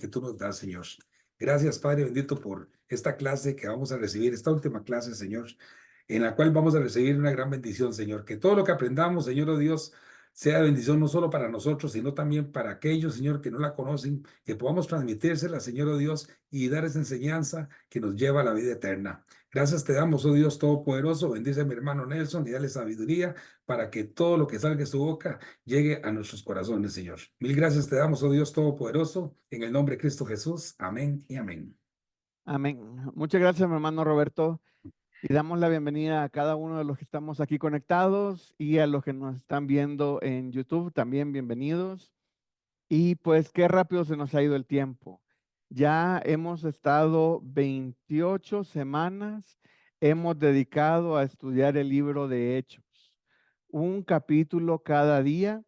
que tú nos das, Señor. Gracias, Padre bendito, por esta clase que vamos a recibir, esta última clase, Señor, en la cual vamos a recibir una gran bendición, Señor. Que todo lo que aprendamos, Señor, oh Dios, sea bendición no solo para nosotros, sino también para aquellos, Señor, que no la conocen, que podamos transmitírsela, Señor, oh Dios, y dar esa enseñanza que nos lleva a la vida eterna. Gracias te damos, oh Dios Todopoderoso. Bendice a mi hermano Nelson y dale sabiduría para que todo lo que salga de su boca llegue a nuestros corazones, Señor. Mil gracias te damos, oh Dios Todopoderoso, en el nombre de Cristo Jesús. Amén y amén. Amén. Muchas gracias, mi hermano Roberto. Y damos la bienvenida a cada uno de los que estamos aquí conectados y a los que nos están viendo en YouTube, también bienvenidos. Y pues qué rápido se nos ha ido el tiempo. Ya hemos estado 28 semanas, hemos dedicado a estudiar el libro de Hechos, un capítulo cada día,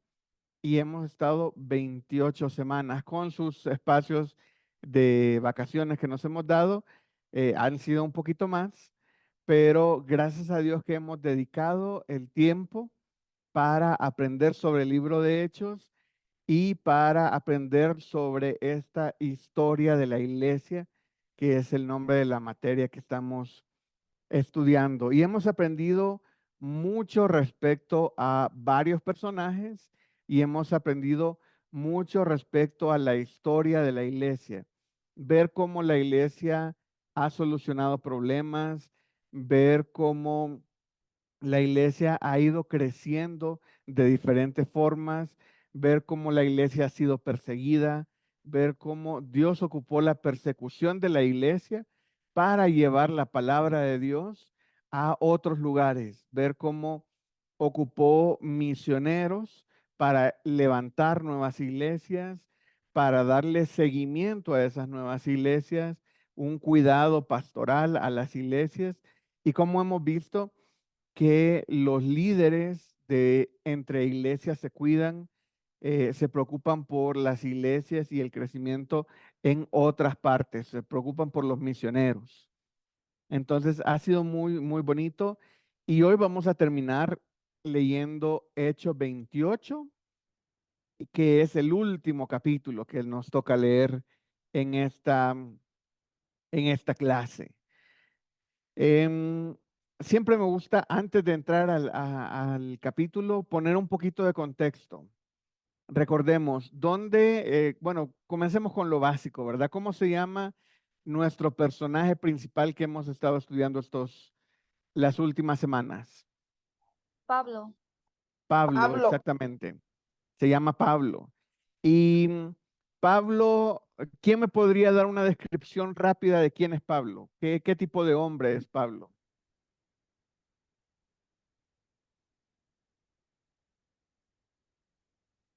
y hemos estado 28 semanas con sus espacios de vacaciones que nos hemos dado. Han sido un poquito más, pero gracias a Dios que hemos dedicado el tiempo para aprender sobre el libro de Hechos y para aprender sobre esta historia de la iglesia, que es el nombre de la materia que estamos estudiando. Y hemos aprendido mucho respecto a varios personajes y hemos aprendido mucho respecto a la historia de la iglesia. Ver cómo la iglesia ha solucionado problemas, ver cómo la iglesia ha ido creciendo de diferentes formas, ver cómo la iglesia ha sido perseguida, ver cómo Dios ocupó la persecución de la iglesia para llevar la palabra de Dios a otros lugares, ver cómo ocupó misioneros para levantar nuevas iglesias, para darle seguimiento a esas nuevas iglesias, un cuidado pastoral a las iglesias, y como hemos visto que los líderes de entre iglesias se cuidan, se preocupan por las iglesias y el crecimiento en otras partes, se preocupan por los misioneros. Entonces ha sido muy, muy bonito. Y hoy vamos a terminar leyendo Hechos 28, que es el último capítulo que nos toca leer en esta clase. Siempre me gusta, antes de entrar al capítulo, poner un poquito de contexto. Recordemos, bueno, comencemos con lo básico, ¿verdad? ¿Cómo se llama nuestro personaje principal que hemos estado estudiando las últimas semanas? Pablo. Pablo, Pablo. exactamente. Se llama Pablo. Y Pablo, ¿quién me podría dar una descripción rápida de quién es Pablo? ¿Qué tipo de hombre es Pablo?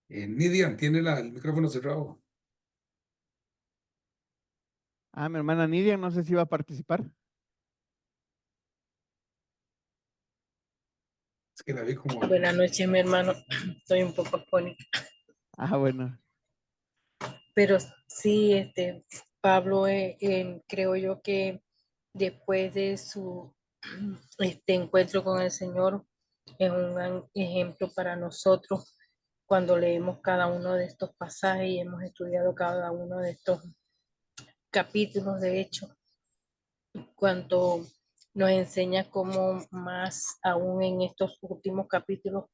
Nidian, tiene el micrófono cerrado. Mi hermana Nidia, no sé si va a participar. Es que la vi como... Buenas noches, mi hermano. Estoy un poco afónica. Bueno. Pero sí, Pablo, creo yo que después de su encuentro con el Señor, es un gran ejemplo para nosotros cuando leemos cada uno de estos pasajes y hemos estudiado cada uno de estos capítulos, de hecho, cuando nos enseña cómo más aún en estos últimos capítulos,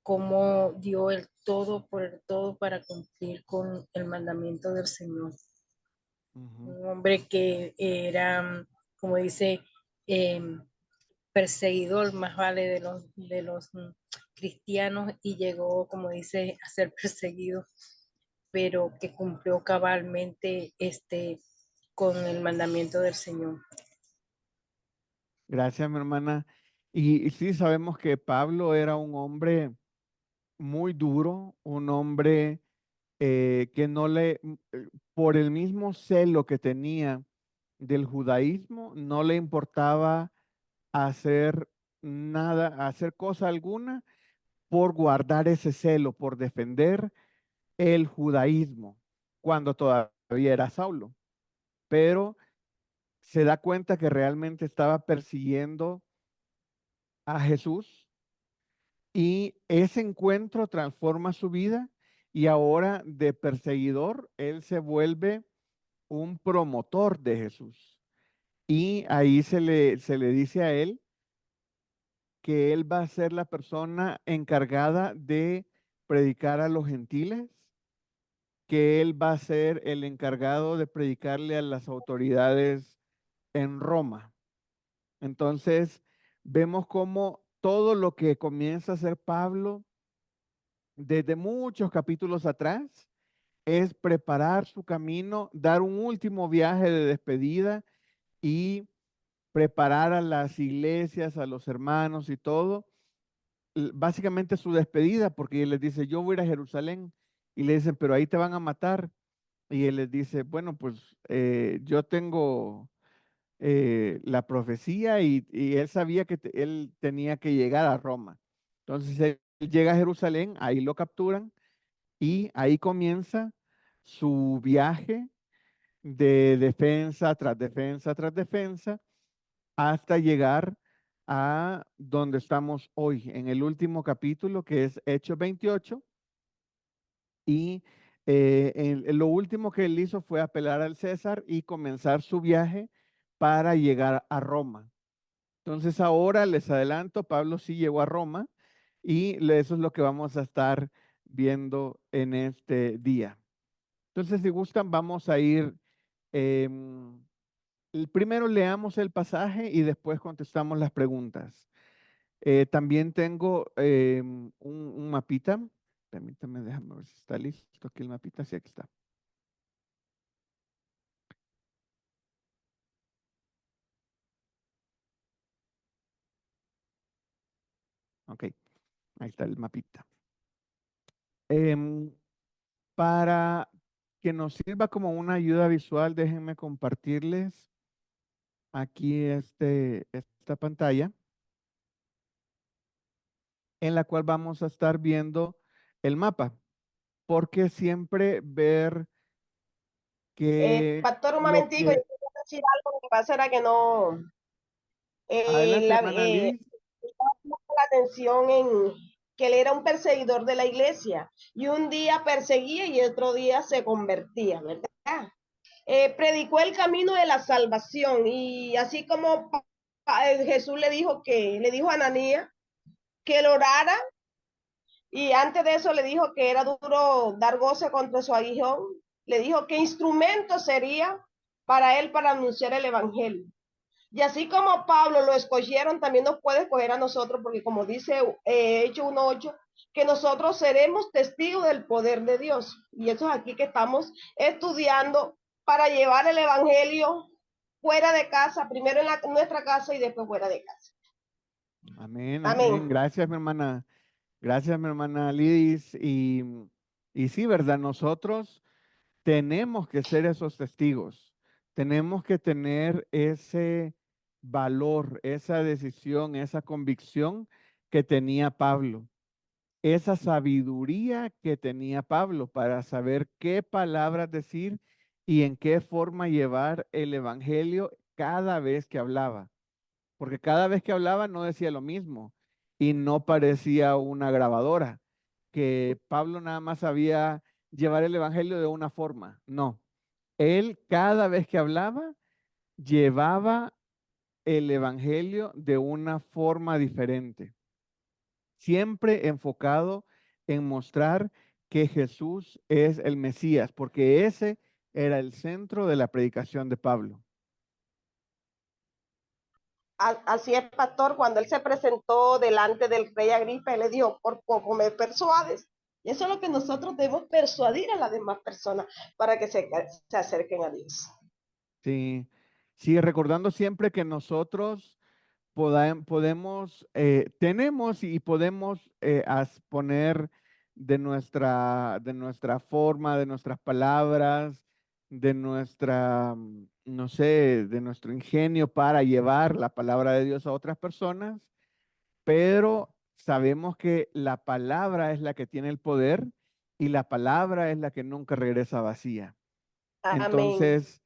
cómo dio el todo por el todo para cumplir con el mandamiento del Señor. Un hombre que era, como dice, perseguidor, más vale de los cristianos, y llegó, como dice, a ser perseguido, pero que cumplió cabalmente con el mandamiento del Señor. Gracias, mi hermana. Y sí, sabemos que Pablo era un hombre muy duro, un hombre que por el mismo celo que tenía del judaísmo, no le importaba hacer nada, hacer cosa alguna por guardar ese celo, por defender el judaísmo, cuando todavía era Saulo. Pero se da cuenta que realmente estaba persiguiendo a Jesús y ese encuentro transforma su vida y ahora de perseguidor, él se vuelve un promotor de Jesús. Y ahí se le dice a él que él va a ser la persona encargada de predicar a los gentiles, que él va a ser el encargado de predicarle a las autoridades en Roma. Entonces, vemos cómo todo lo que comienza a hacer Pablo desde muchos capítulos atrás es preparar su camino, dar un último viaje de despedida y preparar a las iglesias, a los hermanos y todo, básicamente su despedida, porque él les dice, yo voy a ir a Jerusalén, y le dicen, pero ahí te van a matar. Y él les dice, bueno, pues yo tengo la profecía y él sabía que él tenía que llegar a Roma. Entonces él llega a Jerusalén, ahí lo capturan y ahí comienza su viaje de defensa tras defensa tras defensa hasta llegar a donde estamos hoy, en el último capítulo que es Hechos 28. Y lo último que él hizo fue apelar al César y comenzar su viaje para llegar a Roma. Entonces ahora les adelanto, Pablo sí llegó a Roma y eso es lo que vamos a estar viendo en este día. Entonces, si gustan, vamos a ir, primero leamos el pasaje y después contestamos las preguntas. También tengo un mapita. Permítame, déjame ver si está listo aquí el mapita. Sí, aquí está. Ok, ahí está el mapita. Em, para que nos sirva como una ayuda visual, déjenme compartirles aquí esta pantalla en la cual vamos a estar viendo el mapa, porque siempre ver que Pastor, un lo momentico, yo que... quería decir algo, lo que pasa era que no, Adelante, hermana Lidis. la atención en que él era un perseguidor de la iglesia y un día perseguía y otro día se convertía, ¿verdad? Predicó el camino de la salvación y así como Jesús le dijo a Ananías que él orara y antes de eso le dijo que era duro dar goce contra su aguijón, le dijo que instrumento sería para él para anunciar el evangelio. Y así como Pablo lo escogieron, también nos puede escoger a nosotros, porque como dice Hechos 1:8, que nosotros seremos testigos del poder de Dios. Y eso es aquí que estamos estudiando para llevar el evangelio fuera de casa, primero en nuestra casa y después fuera de casa. Amén, Amén. amén. Gracias, mi hermana. Gracias, mi hermana Lidis. Y sí, ¿verdad? Nosotros tenemos que ser esos testigos. Tenemos que tener ese valor, esa decisión, esa convicción que tenía Pablo, esa sabiduría que tenía Pablo para saber qué palabras decir y en qué forma llevar el evangelio cada vez que hablaba. Porque cada vez que hablaba no decía lo mismo y no parecía una grabadora, que Pablo nada más sabía llevar el evangelio de una forma. No, él cada vez que hablaba llevaba el evangelio de una forma diferente, siempre enfocado en mostrar que Jesús es el Mesías, porque ese era el centro de la predicación de Pablo. Así es, pastor, cuando él se presentó delante del rey Agripa, él le dijo, por poco me persuades. Y eso es lo que nosotros debemos persuadir a las demás personas para que se acerquen a Dios. Sí, sí, recordando siempre que nosotros podemos, tenemos y podemos poner de nuestra forma, de nuestras palabras, de nuestra, no sé, de nuestro ingenio para llevar la palabra de Dios a otras personas, pero sabemos que la palabra es la que tiene el poder y la palabra es la que nunca regresa vacía. Amén. Entonces,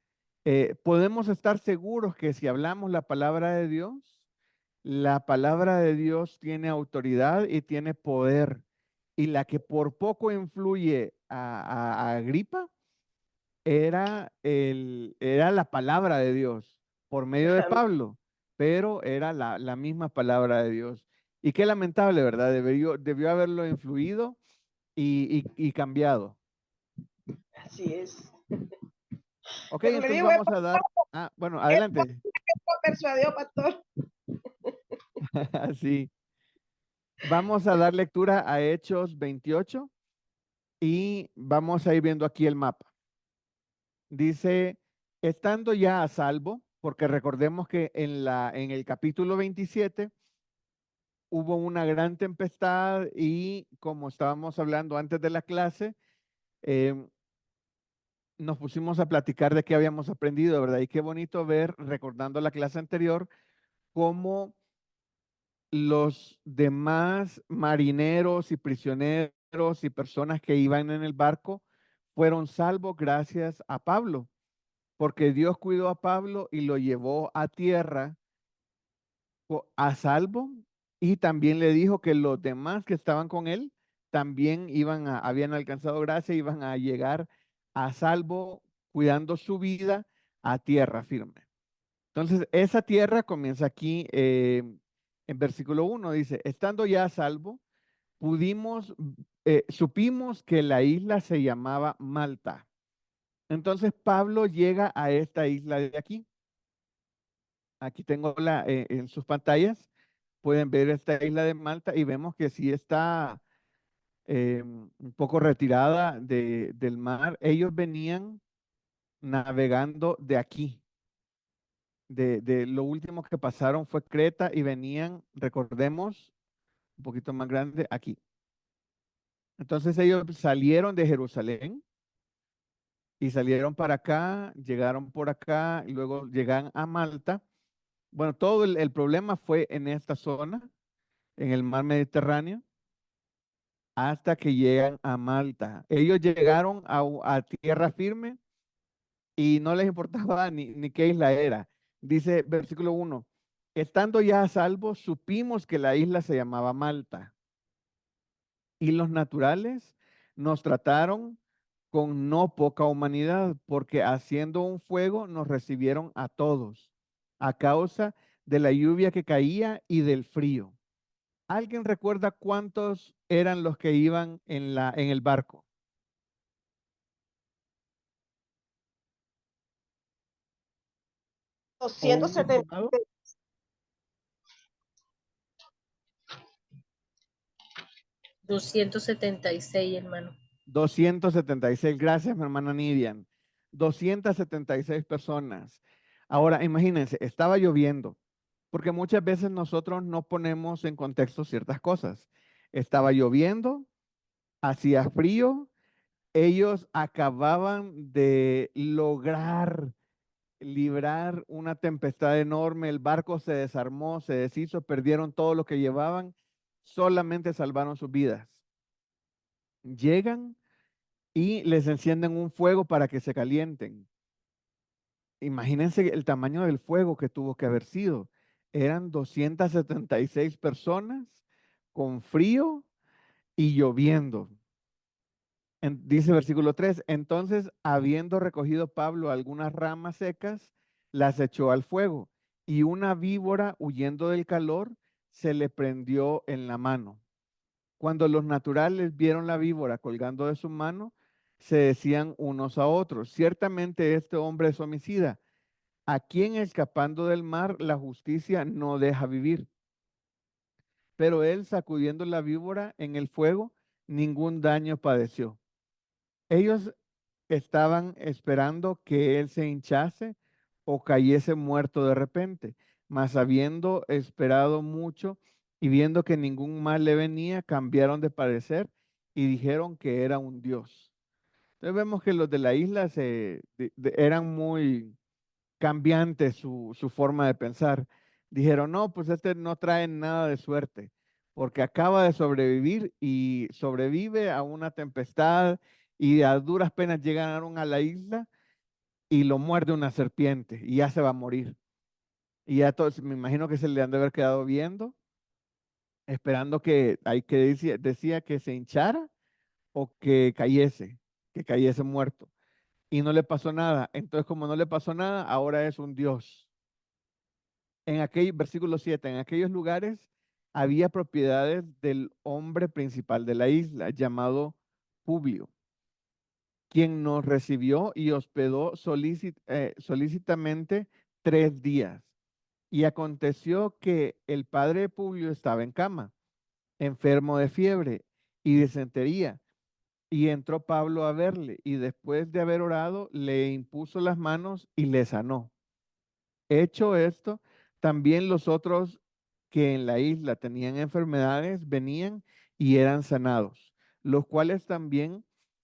podemos estar seguros que si hablamos la palabra de Dios tiene autoridad y tiene poder. Y la que por poco influye a Agripa, era la palabra de Dios por medio de Pablo, pero era la misma palabra de Dios. Y qué lamentable, ¿verdad? Debió haberlo influido y cambiado. Así es. Ok, Pero le entonces digo, vamos a dar, bueno, adelante. lo persuadió, pastor. Sí. Vamos a dar lectura a Hechos 28 y vamos a ir viendo aquí el mapa. Dice, estando ya a salvo, porque recordemos que en el capítulo 27 hubo una gran tempestad y como estábamos hablando antes de la clase, nos pusimos a platicar de qué habíamos aprendido, ¿verdad? Y qué bonito ver, recordando la clase anterior, cómo los demás marineros y prisioneros y personas que iban en el barco fueron salvos gracias a Pablo, porque Dios cuidó a Pablo y lo llevó a tierra a salvo y también le dijo que los demás que estaban con él también habían alcanzado gracia, iban a llegar a salvo cuidando su vida a tierra firme. Entonces, esa tierra comienza aquí en versículo 1, dice, estando ya a salvo, supimos que la isla se llamaba Malta. Entonces, Pablo llega a esta isla de aquí. Aquí tengo en sus pantallas, pueden ver esta isla de Malta y vemos que sí está un poco retirada del mar. Ellos venían navegando de aquí. De lo último que pasaron fue Creta y venían, recordemos, un poquito más grande aquí. Entonces ellos salieron de Jerusalén y salieron para acá, llegaron por acá y luego llegan a Malta. Bueno, todo el problema fue en esta zona, en el mar Mediterráneo, hasta que llegan a Malta. Ellos llegaron a tierra firme y no les importaba ni qué isla era. Dice versículo 1, estando ya a salvo, supimos que la isla se llamaba Malta. Y los naturales nos trataron con no poca humanidad, porque haciendo un fuego nos recibieron a todos, a causa de la lluvia que caía y del frío. ¿Alguien recuerda cuántos eran los que iban en el barco? ¿O un 270. estimado? 276, hermano. 276. Gracias, mi hermana Nidian. 276 personas. Ahora, imagínense, estaba lloviendo, porque muchas veces nosotros no ponemos en contexto ciertas cosas. Estaba lloviendo, hacía frío, ellos acababan de lograr librar una tempestad enorme, el barco se desarmó, se deshizo, perdieron todo lo que llevaban, solamente salvaron sus vidas. Llegan y les encienden un fuego para que se calienten. Imagínense el tamaño del fuego que tuvo que haber sido. Eran 276 personas con frío y lloviendo. Dice versículo 3, entonces habiendo recogido Pablo algunas ramas secas, las echó al fuego y una víbora huyendo del calor se le prendió en la mano. Cuando los naturales vieron la víbora colgando de su mano, se decían unos a otros, ciertamente este hombre es homicida, a quien escapando del mar la justicia no deja vivir. Pero él sacudiendo la víbora en el fuego, ningún daño padeció. Ellos estaban esperando que él se hinchase o cayese muerto de repente, mas habiendo esperado mucho y viendo que ningún mal le venía, cambiaron de parecer y dijeron que era un dios. Entonces vemos que los de la isla eran muy cambiantes su forma de pensar. Dijeron, no, pues este no trae nada de suerte, porque acaba de sobrevivir y sobrevive a una tempestad y a duras penas llegaron a la isla y lo muerde una serpiente y ya se va a morir. Y ya todos, me imagino que se le han de haber quedado viendo, esperando decía que se hinchara o que cayese muerto. y no le pasó nada. Entonces, como no le pasó nada, ahora es un Dios. En aquel versículo 7, en aquellos lugares había propiedades del hombre principal de la isla, llamado Publio, quien nos recibió y hospedó solícitamente 3 días. Y aconteció que el padre de Publio estaba en cama, enfermo de fiebre y disentería. Y entró Pablo a verle, y después de haber orado, le impuso las manos y le sanó. Hecho esto, también los otros que en la isla tenían enfermedades venían y eran sanados, los cuales también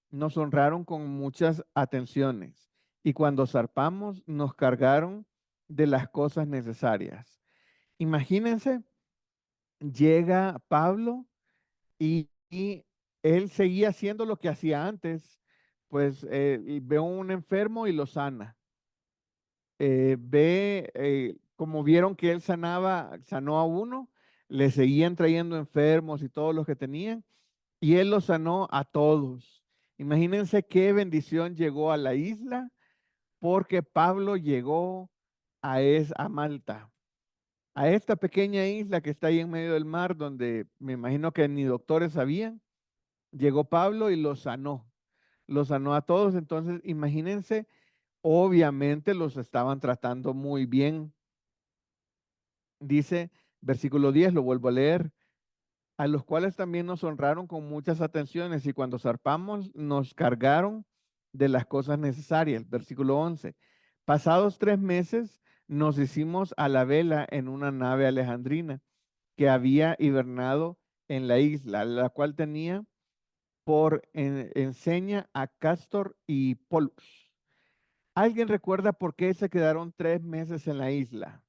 nos honraron con muchas atenciones. Y cuando zarpamos, nos cargaron de las cosas necesarias. Imagínense, llega Pablo y él seguía haciendo lo que hacía antes, pues y ve a un enfermo y lo sana. Como vieron que él sanó a uno, le seguían trayendo enfermos y todos los que tenían, y él los sanó a todos. Imagínense qué bendición llegó a la isla porque Pablo llegó a Malta, a esta pequeña isla que está ahí en medio del mar, donde me imagino que ni doctores sabían. Llegó Pablo y los sanó a todos. Entonces, imagínense, obviamente los estaban tratando muy bien. Dice, versículo 10, lo vuelvo a leer, a los cuales también nos honraron con muchas atenciones y cuando zarpamos nos cargaron de las cosas necesarias. Versículo 11, pasados 3 meses nos hicimos a la vela en una nave alejandrina que había hibernado en la isla, la cual tenía por enseña a Castor y Pollux. ¿Alguien recuerda por qué se quedaron 3 meses en la isla?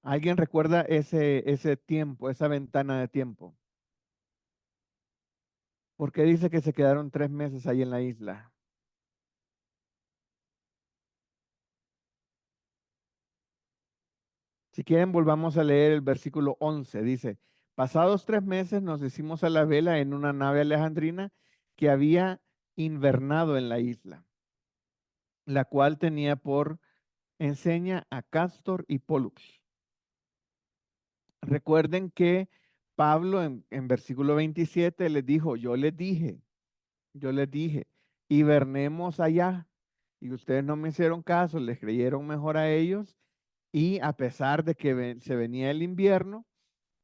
¿Alguien recuerda ese tiempo, esa ventana de tiempo? ¿Por qué dice que se quedaron 3 meses ahí en la isla? Si quieren, volvamos a leer el versículo 11. Dice, pasados 3 meses nos hicimos a la vela en una nave alejandrina que había invernado en la isla, la cual tenía por enseña a Castor y Pollux. Recuerden que Pablo en versículo 27 les dijo, yo les dije, hibernemos allá. Y ustedes no me hicieron caso, les creyeron mejor a ellos. Y a pesar de que se venía el invierno,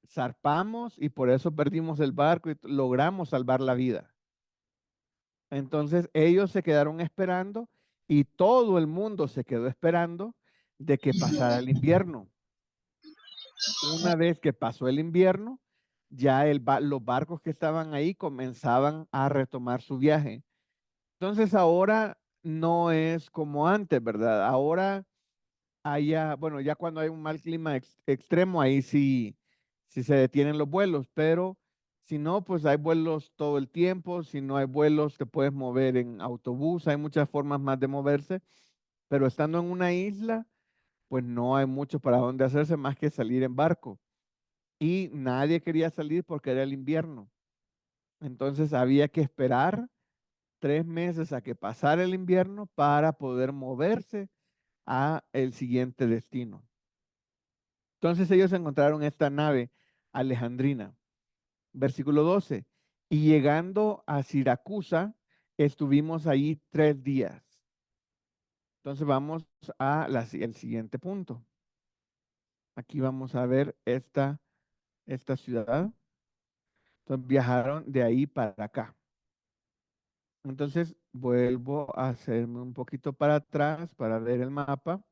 zarpamos y por eso perdimos el barco y logramos salvar la vida. Entonces ellos se quedaron esperando y todo el mundo se quedó esperando de que pasara el invierno. Una vez que pasó el invierno, ya los barcos que estaban ahí comenzaban a retomar su viaje. Entonces ahora no es como antes, ¿verdad? Ahora bueno, ya cuando hay un mal clima extremo, ahí sí se detienen los vuelos, pero si no, pues hay vuelos todo el tiempo. Si no hay vuelos, te puedes mover en autobús, hay muchas formas más de moverse, pero estando en una isla, pues no hay mucho para dónde hacerse más que salir en barco. Y nadie quería salir porque era el invierno. Entonces había que esperar 3 meses a que pasara el invierno para poder moverse a el siguiente destino. Entonces ellos encontraron esta nave alejandrina. Versículo 12. Y llegando a Siracusa, estuvimos ahí 3 días. Entonces vamos el siguiente punto. Aquí vamos a ver esta ciudad. Entonces viajaron de ahí para acá. Entonces vuelvo a hacerme un poquito para atrás para ver el mapa.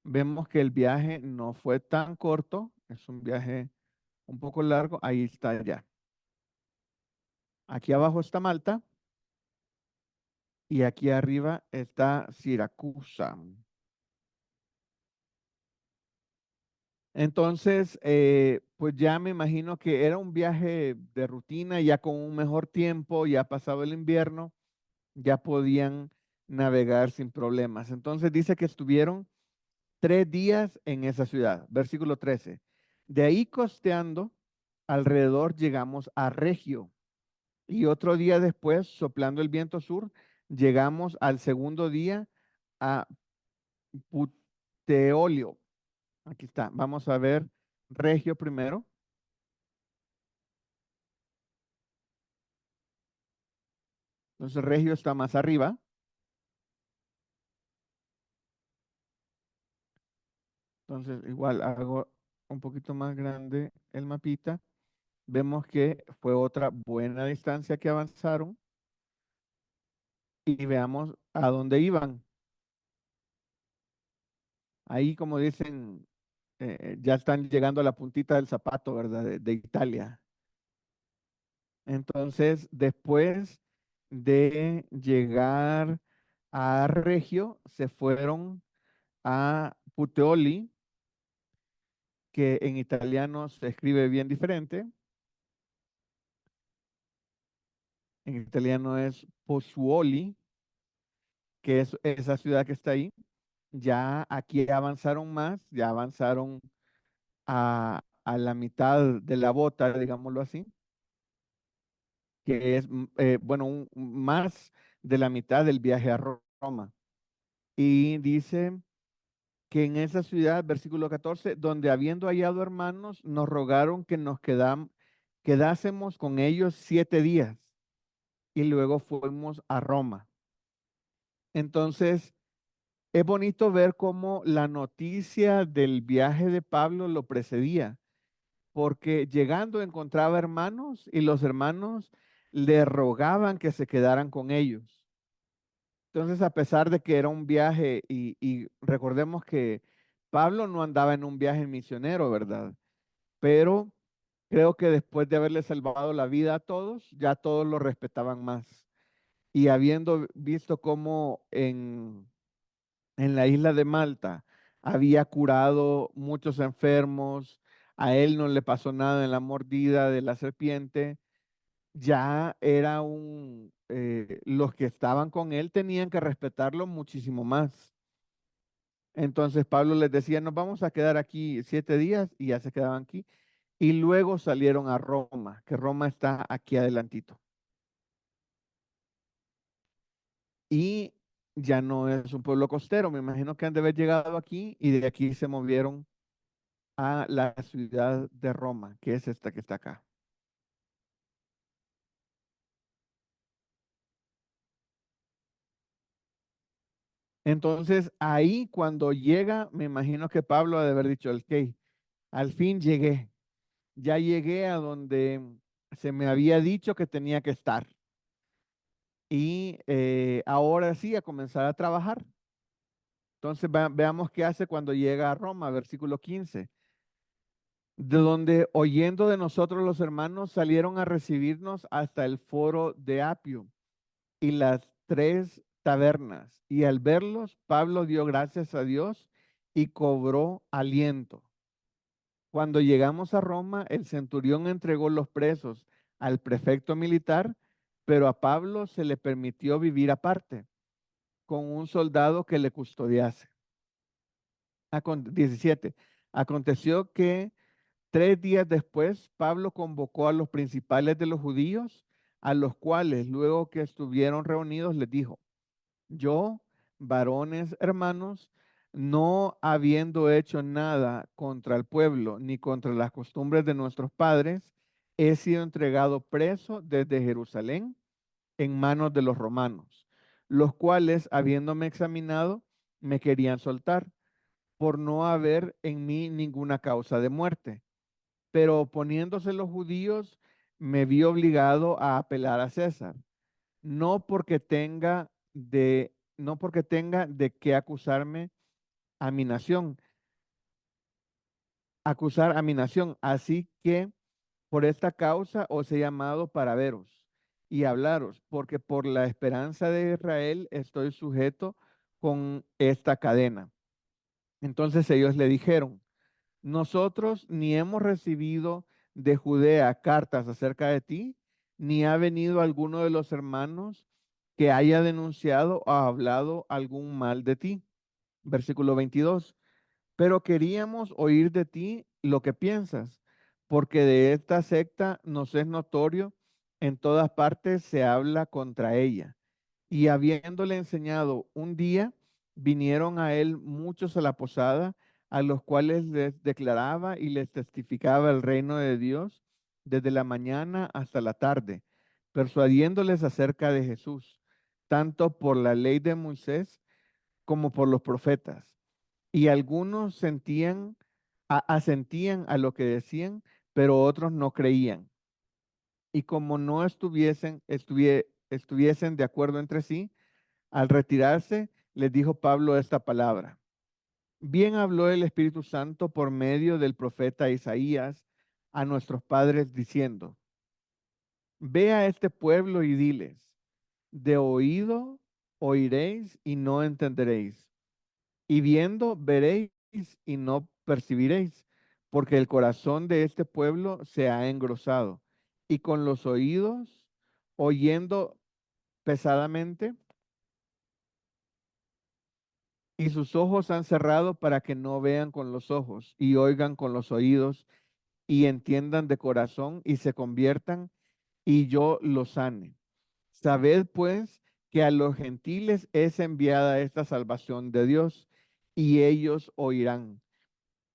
Vemos que el viaje no fue tan corto, es un viaje un poco largo. Ahí está ya. Aquí abajo está Malta y aquí arriba está Siracusa. Entonces, pues ya me imagino que era un viaje de rutina, ya con un mejor tiempo, ya pasado el invierno, ya podían navegar sin problemas. Entonces dice que estuvieron 3 días en esa ciudad. Versículo 13. De ahí costeando, alrededor llegamos a Regio. Y otro día después, soplando el viento sur, llegamos al segundo día a Puteolio. Aquí está. Vamos a ver Regio primero. Entonces Regio está más arriba. Entonces igual hago un poquito más grande el mapita. Vemos que fue otra buena distancia que avanzaron. Y veamos a dónde iban. Ahí, como dicen, ya están llegando a la puntita del zapato, ¿verdad? De Italia. Entonces, después de llegar a Regio, se fueron a Puteoli, que en italiano se escribe bien diferente. En italiano es Pozzuoli, que es esa ciudad que está ahí. Ya aquí avanzaron más, ya avanzaron a la mitad de la bota, digámoslo así, que es, bueno, más de la mitad del viaje a Roma. Y dice que en esa ciudad, versículo 14, donde habiendo hallado hermanos, nos rogaron que nos quedásemos con ellos 7 días y luego fuimos a Roma. Entonces, es bonito ver cómo la noticia del viaje de Pablo lo precedía, porque llegando encontraba hermanos y los hermanos le rogaban que se quedaran con ellos. Entonces, a pesar de que era un viaje, y recordemos que Pablo no andaba en un viaje misionero, ¿verdad? Pero creo que después de haberle salvado la vida a todos, ya todos lo respetaban más. Y habiendo visto cómo en la isla de Malta había curado muchos enfermos, a él no le pasó nada en la mordida de la serpiente, ya era los que estaban con él tenían que respetarlo muchísimo más. Entonces Pablo les decía, nos vamos a quedar aquí 7 días y ya se quedaban aquí. Y luego salieron a Roma, que Roma está aquí adelantito. Y ya no es un pueblo costero, me imagino que han de haber llegado aquí y de aquí se movieron a la ciudad de Roma, que es esta que está acá. Entonces ahí cuando llega, me imagino que Pablo ha de haber dicho, ok, al fin llegué, ya llegué a donde se me había dicho que tenía que estar. Y ahora sí, a comenzar a trabajar. Entonces veamos qué hace cuando llega a Roma, versículo 15. De donde oyendo de nosotros los hermanos salieron a recibirnos hasta el foro de Apio y las 3 tabernas. Y al verlos, Pablo dio gracias a Dios y cobró aliento. Cuando llegamos a Roma, el centurión entregó los presos al prefecto militar, pero a Pablo se le permitió vivir aparte, con un soldado que le custodiase. 17. Aconteció que 3 días después, Pablo convocó a los principales de los judíos, a los cuales, luego que estuvieron reunidos, les dijo, yo, varones hermanos, no habiendo hecho nada contra el pueblo ni contra las costumbres de nuestros padres, he sido entregado preso desde Jerusalén en manos de los romanos, los cuales, habiéndome examinado, me querían soltar por no haber en mí ninguna causa de muerte. Pero oponiéndose los judíos, me vi obligado a apelar a César, no porque tenga de qué a mi nación, acusar a mi nación. Así que por esta causa os he llamado para veros y hablaros, porque por la esperanza de Israel estoy sujeto con esta cadena. Entonces ellos le dijeron, nosotros ni hemos recibido de Judea cartas acerca de ti, ni ha venido alguno de los hermanos que haya denunciado o hablado algún mal de ti. Versículo 22. Pero queríamos oír de ti lo que piensas, porque de esta secta nos es notorio, en todas partes se habla contra ella. Y habiéndole enseñado un día, vinieron a él muchos a la posada, a los cuales les declaraba y les testificaba el reino de Dios desde la mañana hasta la tarde, persuadiéndoles acerca de Jesús, tanto por la ley de Moisés como por los profetas. Y algunos asentían a lo que decían, pero otros no creían. Y como no estuviesen de acuerdo entre sí, al retirarse, les dijo Pablo esta palabra. Bien habló el Espíritu Santo por medio del profeta Isaías a nuestros padres diciendo, ve a este pueblo y diles, de oído oiréis y no entenderéis, y viendo veréis y no percibiréis, porque el corazón de este pueblo se ha engrosado, y con los oídos oyendo pesadamente, y sus ojos han cerrado para que no vean con los ojos y oigan con los oídos y entiendan de corazón y se conviertan y yo los sane. Sabed pues que a los gentiles es enviada esta salvación de Dios y ellos oirán.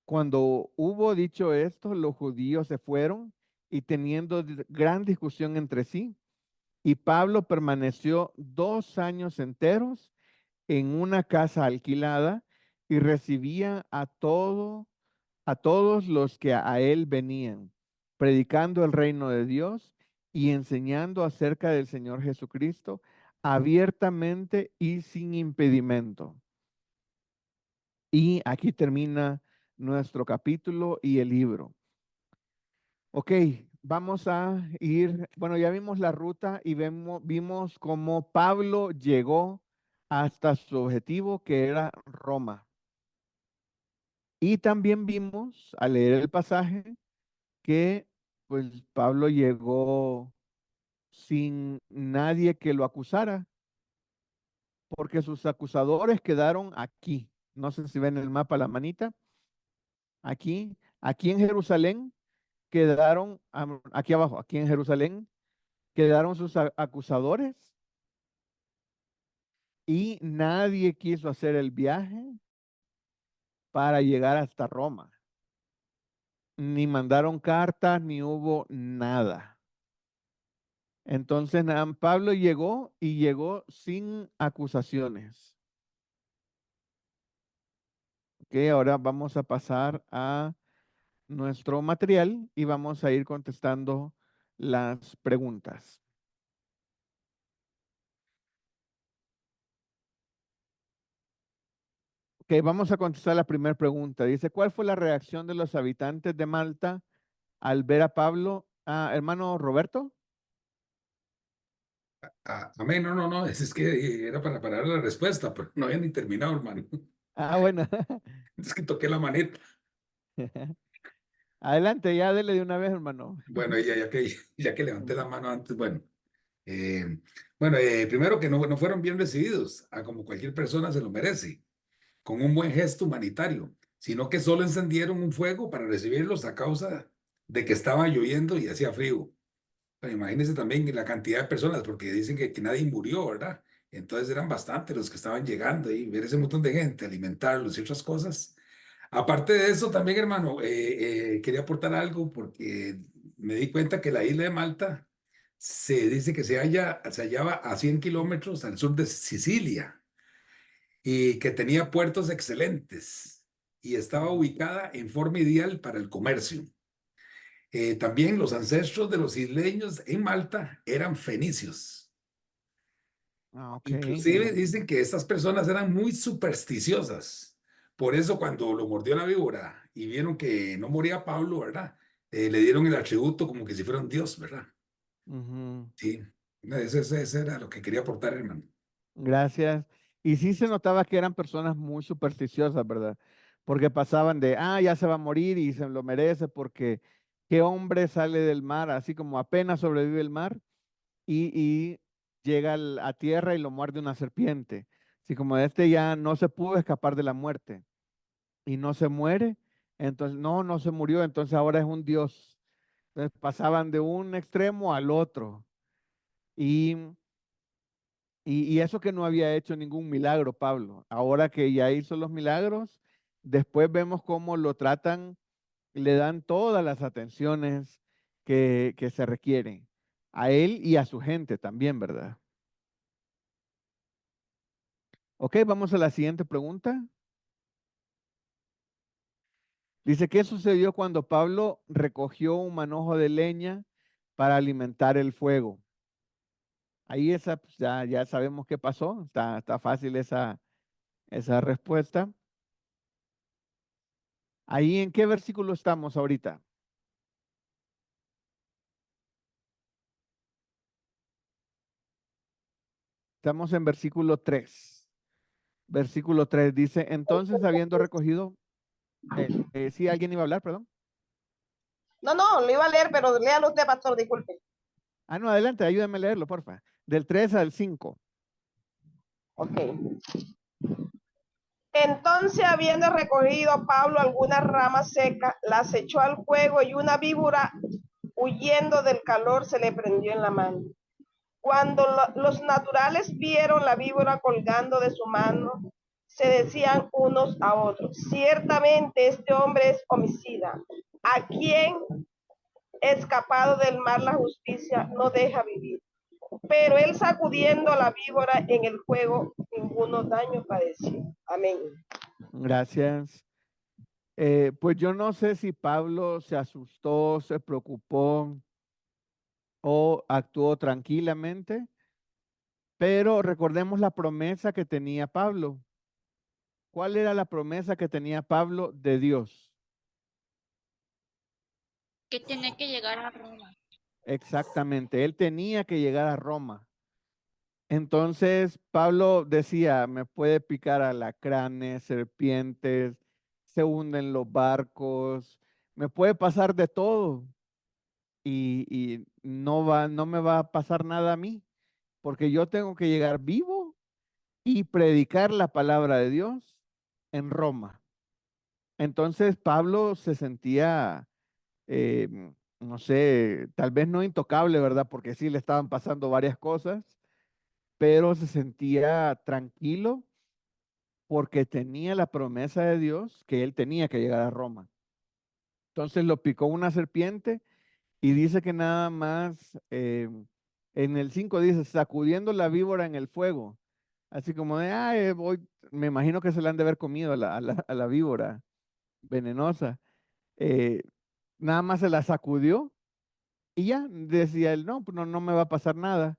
Cuando hubo dicho esto, los judíos se fueron y teniendo gran discusión entre sí, y Pablo permaneció 2 años enteros en una casa alquilada y recibía a todos los que a él venían, predicando el reino de Dios y enseñando acerca del Señor Jesucristo abiertamente y sin impedimento. Y aquí termina nuestro capítulo y el libro. Ok, vamos a ir, bueno, ya vimos la ruta y vimos cómo Pablo llegó hasta su objetivo, que era Roma. Y también vimos, al leer el pasaje, que pues Pablo llegó sin nadie que lo acusara, porque sus acusadores quedaron aquí. No sé si ven el mapa, la manita. Aquí en Jerusalén quedaron, aquí abajo, aquí en Jerusalén, quedaron sus acusadores y nadie quiso hacer el viaje para llegar hasta Roma. Ni mandaron cartas, ni hubo nada. Entonces Pablo llegó y llegó sin acusaciones. Ok, ahora vamos a pasar a nuestro material y vamos a ir contestando las preguntas. Ok, vamos a contestar la primera pregunta. Dice, ¿cuál fue la reacción de los habitantes de Malta al ver a Pablo? Hermano Roberto. Amén, no, no, no, es que era para parar la respuesta, pero no había ni terminado, hermano. Bueno. Es que toqué la maneta. Adelante, ya dele de una vez, hermano. Bueno, ya que levanté la mano antes, bueno. eh, bueno, primero que no fueron bien recibidos, a como cualquier persona se lo merece, con un buen gesto humanitario, sino que solo encendieron un fuego para recibirlos a causa de que estaba lloviendo y hacía frío. Pero imagínense también la cantidad de personas, porque dicen que nadie murió, ¿verdad? Entonces eran bastantes los que estaban llegando y ver ese montón de gente, alimentarlos y otras cosas. Aparte de eso, también, hermano, quería aportar algo porque me di cuenta que la isla de Malta se dice que se hallaba a 100 kilómetros al sur de Sicilia y que tenía puertos excelentes y estaba ubicada en forma ideal para el comercio. También los ancestros de los isleños en Malta eran fenicios. Ok. Inclusive dicen que estas personas eran muy supersticiosas. Por eso cuando lo mordió la víbora y vieron que no moría Pablo, ¿verdad? Le dieron el atributo como que si fuera un dios, ¿verdad? Ujú. Sí, eso era lo que quería aportar, hermano. Gracias. Y sí se notaba que eran personas muy supersticiosas, ¿verdad? Porque pasaban de, ya se va a morir y se lo merece porque qué hombre sale del mar, así como apenas sobrevive el mar y llega a tierra y lo muerde una serpiente. Así como este ya no se pudo escapar de la muerte y no se muere, entonces no se murió, entonces ahora es un dios. Entonces pasaban de un extremo al otro. Y, y eso que no había hecho ningún milagro, Pablo. Ahora que ya hizo los milagros, después vemos cómo lo tratan, le dan todas las atenciones que se requieren a él y a su gente también, ¿verdad? Ok, vamos a la siguiente pregunta. Dice, ¿qué sucedió cuando Pablo recogió un manojo de leña para alimentar el fuego? Ahí esa, pues, ya sabemos qué pasó. Está fácil esa respuesta. Ahí, ¿en qué versículo estamos ahorita? Estamos en versículo 3. Versículo 3 dice, entonces habiendo recogido, sí, alguien iba a hablar, perdón. No, lo iba a leer, pero léalo usted, pastor, disculpe. Ah, no, adelante, ayúdame a leerlo, porfa. Del 3 al 5. Ok. Entonces, habiendo recogido Pablo algunas ramas secas, las echó al fuego y una víbora, huyendo del calor, se le prendió en la mano. Cuando los naturales vieron la víbora colgando de su mano, se decían unos a otros, ciertamente este hombre es homicida. ¿A quien escapado del mar la justicia no deja vivir? Pero él, sacudiendo a la víbora en el fuego, ninguno daño padeció. Amén. Gracias. Pues yo no sé si Pablo se asustó, se preocupó o actuó tranquilamente, pero recordemos la promesa que tenía Pablo. ¿Cuál era la promesa que tenía Pablo de Dios? Que tiene que llegar a Roma. Exactamente, él tenía que llegar a Roma. Entonces Pablo decía, me puede picar alacranes, serpientes, se hunden los barcos, me puede pasar de todo y no me va a pasar nada a mí, porque yo tengo que llegar vivo y predicar la palabra de Dios en Roma. Entonces Pablo se sentía, eh, no sé, tal vez no intocable, ¿verdad? Porque sí le estaban pasando varias cosas, pero se sentía tranquilo porque tenía la promesa de Dios que él tenía que llegar a Roma. Entonces lo picó una serpiente y dice que nada más, en el 5 dice, sacudiendo la víbora en el fuego. Así como de, me imagino que se le han de haber comido a la víbora venenosa. Eh, Nada más se la sacudió y ya, decía él, no, pues no me va a pasar nada.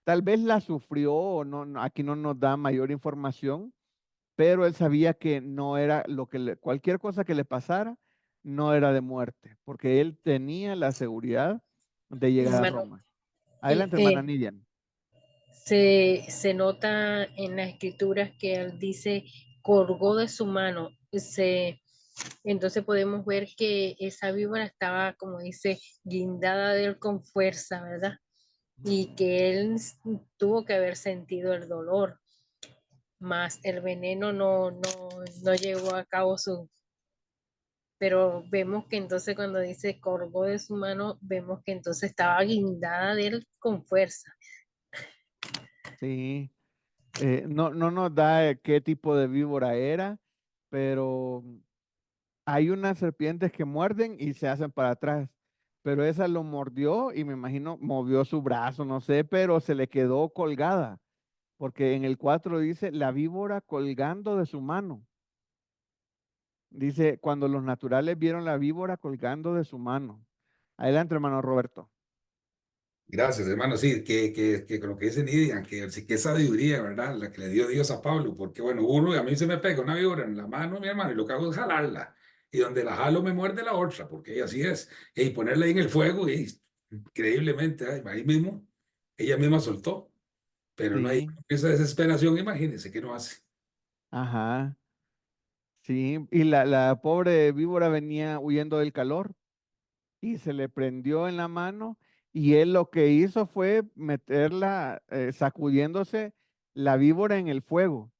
Tal vez la sufrió o aquí no nos da mayor información, pero él sabía que no era cualquier cosa que le pasara, no era de muerte, porque él tenía la seguridad de llegar a Hermano, Roma. Adelante, hermana eh, Nidian. se nota en las escrituras que él dice, colgó de su mano. Entonces podemos ver que esa víbora estaba, como dice, guindada de él con fuerza, ¿verdad? Y que él tuvo que haber sentido el dolor, más el veneno no llevó a cabo pero vemos que entonces cuando dice colgó de su mano, vemos que entonces estaba guindada de él con fuerza. Sí, no nos da qué tipo de víbora era, pero hay unas serpientes que muerden y se hacen para atrás, pero esa lo mordió y me imagino movió su brazo, no sé, pero se le quedó colgada, porque en el 4 dice la víbora colgando de su mano. Dice, cuando los naturales vieron la víbora colgando de su mano. Adelante, hermano Roberto. Gracias, hermano. Sí, que con lo que dice Nidia, que sí que sabiduría, ¿verdad? La que le dio Dios a Pablo, porque bueno, a mí se me pega una víbora en la mano, mi hermano, y lo que hago es jalarla. Y donde la jalo me muerde la otra, porque así es. Y ponerla ahí en el fuego, y increíblemente, ahí mismo, ella misma soltó. Pero no hay Sí, esa desesperación, imagínense que no hace. ajá, sí. Y la pobre víbora venía huyendo del calor y se le prendió en la mano y él lo que hizo fue meterla, sacudiéndose la víbora en el fuego.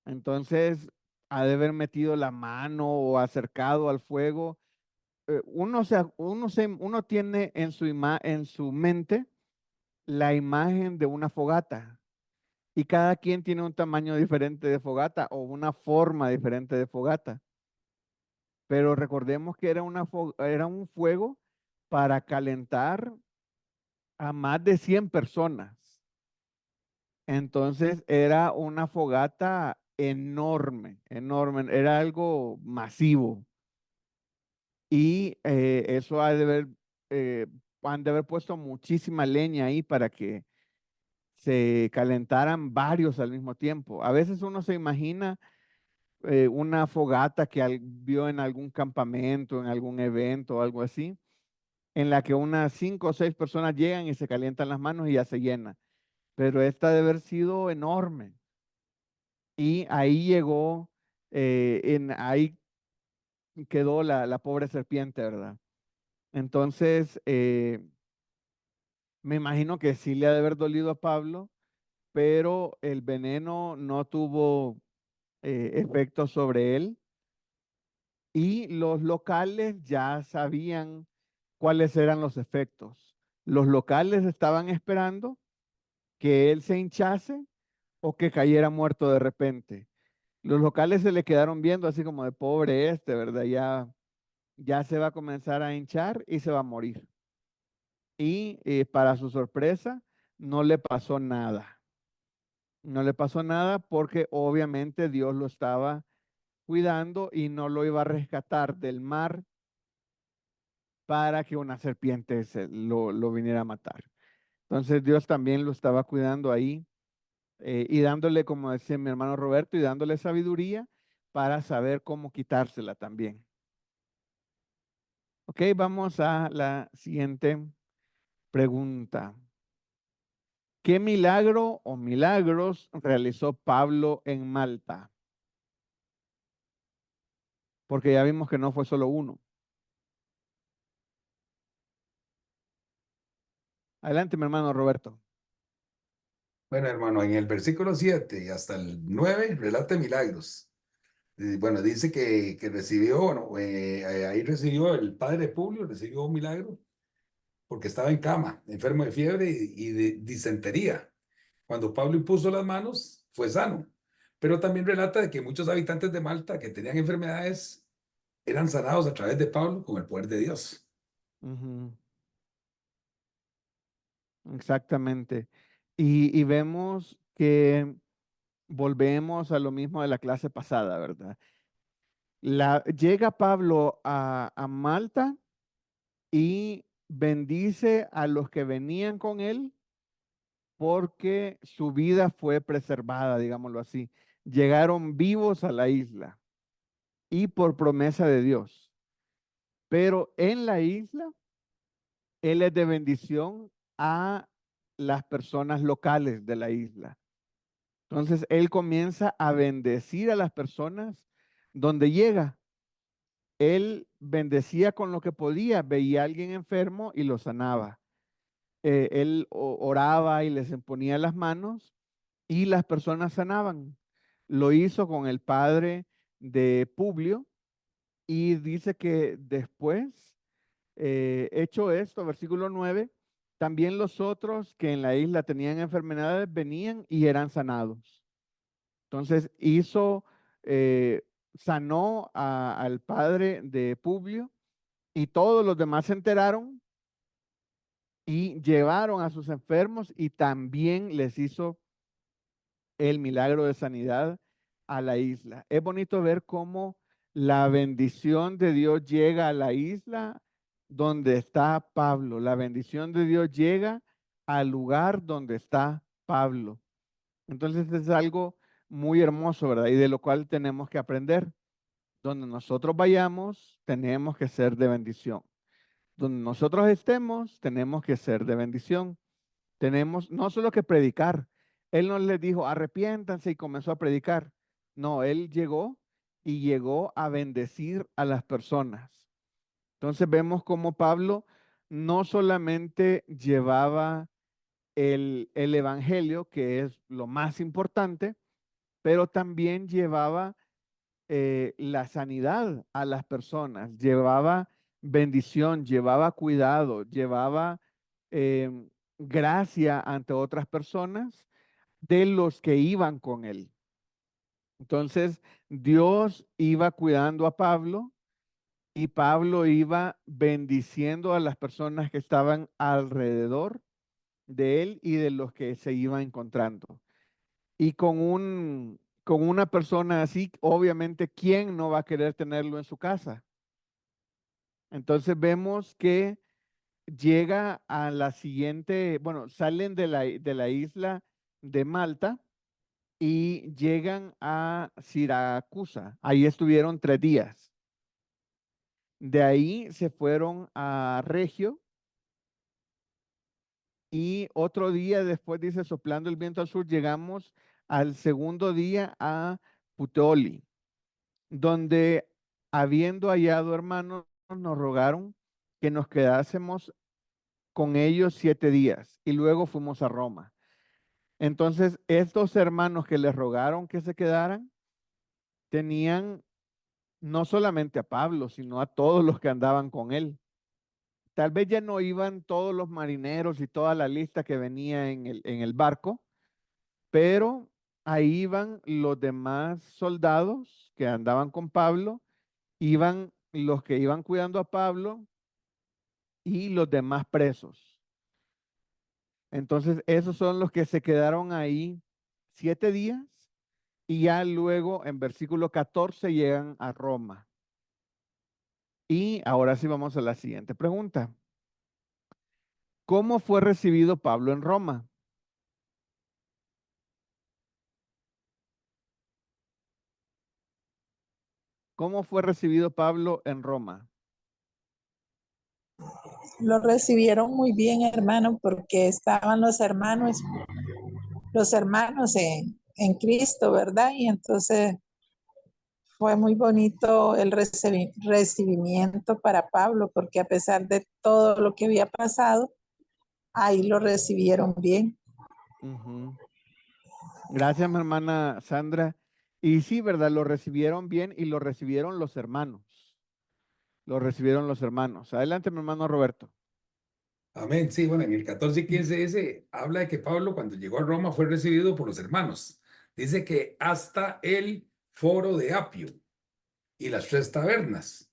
Entonces, ha de haber metido la mano o acercado al fuego uno tiene en en su mente la imagen de una fogata y cada quien tiene un tamaño diferente de fogata o una forma diferente de fogata. Pero recordemos que era un fuego para calentar a más de 100 personas. Entonces era una fogata enorme, enorme, era algo masivo. Y eso eh, han de haber puesto muchísima leña ahí para que se calentaran varios al mismo tiempo. A veces uno se imagina una fogata que vio en algún campamento, en algún evento o algo así, en la que unas 5 o 6 personas llegan y se calientan las manos y ya se llena. Pero esta debe haber sido enorme. Y ahí llegó, ahí quedó la pobre serpiente, ¿verdad? Entonces, me imagino que sí le ha de haber dolido a Pablo, pero el veneno no tuvo efecto sobre él y los locales ya sabían cuáles eran los efectos. Los locales estaban esperando que él se hinchase o que cayera muerto de repente. Los locales se le quedaron viendo así como de pobre ¿verdad? Ya se va a comenzar a hinchar y se va a morir. Y para su sorpresa, no le pasó nada. No le pasó nada porque obviamente Dios lo estaba cuidando y no lo iba a rescatar del mar para que una serpiente lo viniera a matar. Entonces Dios también lo estaba cuidando ahí y dándole, como decía mi hermano Roberto, y dándole sabiduría para saber cómo quitársela también. Ok, vamos a la siguiente pregunta. ¿Qué milagro o milagros realizó Pablo en Malta? Porque ya vimos que no fue solo uno. Adelante, mi hermano Roberto. Bueno, hermano, en el versículo 7 y hasta el 9 relata milagros. Bueno, dice que recibió, bueno, ahí recibió el padre Publio, recibió un milagro porque estaba en cama, enfermo de fiebre y de disentería. Cuando Pablo impuso las manos, fue sano. Pero también relata de que muchos habitantes de Malta que tenían enfermedades eran sanados a través de Pablo con el poder de Dios. Ujú, exactamente. Y vemos que volvemos a lo mismo de la clase pasada, ¿verdad? Llega Pablo a Malta y bendice a los que venían con él porque su vida fue preservada, digámoslo así. Llegaron vivos a la isla y por promesa de Dios. Pero en la isla, él es de bendición a las personas locales de la isla. Entonces, él comienza a bendecir a las personas donde llega. Él bendecía con lo que podía, veía a alguien enfermo y lo sanaba. Él oraba y les imponía las manos y las personas sanaban. Lo hizo con el padre de Publio y dice que después, hecho esto, versículo 9, también los otros que en la isla tenían enfermedades venían y eran sanados. Entonces eh, sanó al padre de Publio y todos los demás se enteraron y llevaron a sus enfermos y también les hizo el milagro de sanidad a la isla. Es bonito ver cómo la bendición de Dios llega a la isla donde está Pablo. La bendición de Dios llega al lugar donde está Pablo. Entonces es algo muy hermoso, ¿verdad? Y de lo cual tenemos que aprender. Donde nosotros vayamos, tenemos que ser de bendición. Donde nosotros estemos, tenemos que ser de bendición. Tenemos no solo que predicar. Él no les dijo, arrepiéntanse y comenzó a predicar. No, él llegó a bendecir a las personas. Entonces vemos como Pablo no solamente llevaba el evangelio, que es lo más importante, pero también llevaba la sanidad a las personas, llevaba bendición, llevaba cuidado, llevaba gracia ante otras personas de los que iban con él. Entonces, Dios iba cuidando a Pablo y Pablo iba bendiciendo a las personas que estaban alrededor de él y de los que se iba encontrando. Y con una persona así, obviamente, ¿quién no va a querer tenerlo en su casa? Entonces vemos que llega a la siguiente, bueno, salen de la isla de Malta y llegan a Siracusa. Ahí estuvieron 3 días. De ahí se fueron a Regio y otro día después, dice, soplando el viento al sur, llegamos al segundo día a Puteoli, donde habiendo hallado hermanos, nos rogaron que nos quedásemos con ellos 7 días y luego fuimos a Roma. Entonces, estos hermanos que les rogaron que se quedaran, tenían no solamente a Pablo, sino a todos los que andaban con él. Tal vez ya no iban todos los marineros y toda la lista que venía en el barco, pero ahí iban los demás soldados que andaban con Pablo, iban los que iban cuidando a Pablo y los demás presos. Entonces, esos son los que se quedaron ahí 7 días y ya luego en versículo 14 llegan a Roma. Y ahora sí vamos a la siguiente pregunta. ¿Cómo fue recibido Pablo en Roma? ¿Cómo fue recibido Pablo en Roma? Lo recibieron muy bien, hermano, porque estaban los hermanos en Cristo, ¿verdad? Y entonces fue muy bonito el recibimiento para Pablo, porque a pesar de todo lo que había pasado, ahí lo recibieron bien. Ujú. Gracias, mi hermana Sandra. Y sí, ¿verdad? Lo recibieron bien y lo recibieron los hermanos. Lo recibieron los hermanos. Adelante, mi hermano Roberto. Amén. Sí, bueno, en el 14 y 15 dice, habla de que Pablo cuando llegó a Roma fue recibido por los hermanos. Dice que hasta el foro de Apio y las 3 tabernas.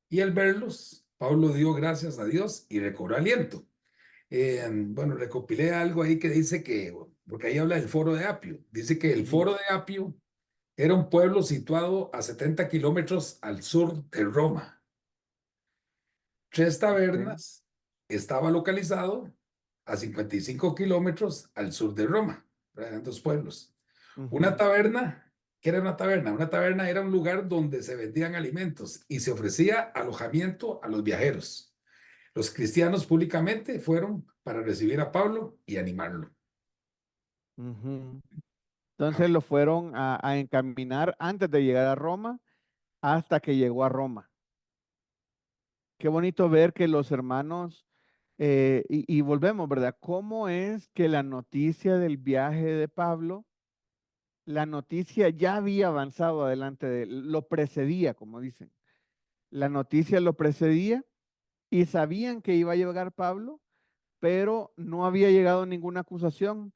Y al verlos, Pablo dio gracias a Dios y recobró aliento. Bueno, recopilé algo ahí que dice que, porque ahí habla del foro de Apio, dice que el foro de Apio era un pueblo situado a 70 kilómetros al sur de Roma. 3 tabernas estaba localizado a 55 kilómetros al sur de Roma. Eran 2 pueblos. Una taberna, ¿qué era una taberna? Una taberna era un lugar donde se vendían alimentos y se ofrecía alojamiento a los viajeros. Los cristianos públicamente fueron para recibir a Pablo y animarlo. Entonces lo fueron a encaminar antes de llegar a Roma hasta que llegó a Roma. Qué bonito ver que los hermanos, y volvemos, ¿verdad? ¿Cómo es que la noticia del viaje de Pablo, la noticia ya había avanzado adelante de él, lo precedía, como dicen? La noticia lo precedía y sabían que iba a llegar Pablo, pero no había llegado ninguna acusación.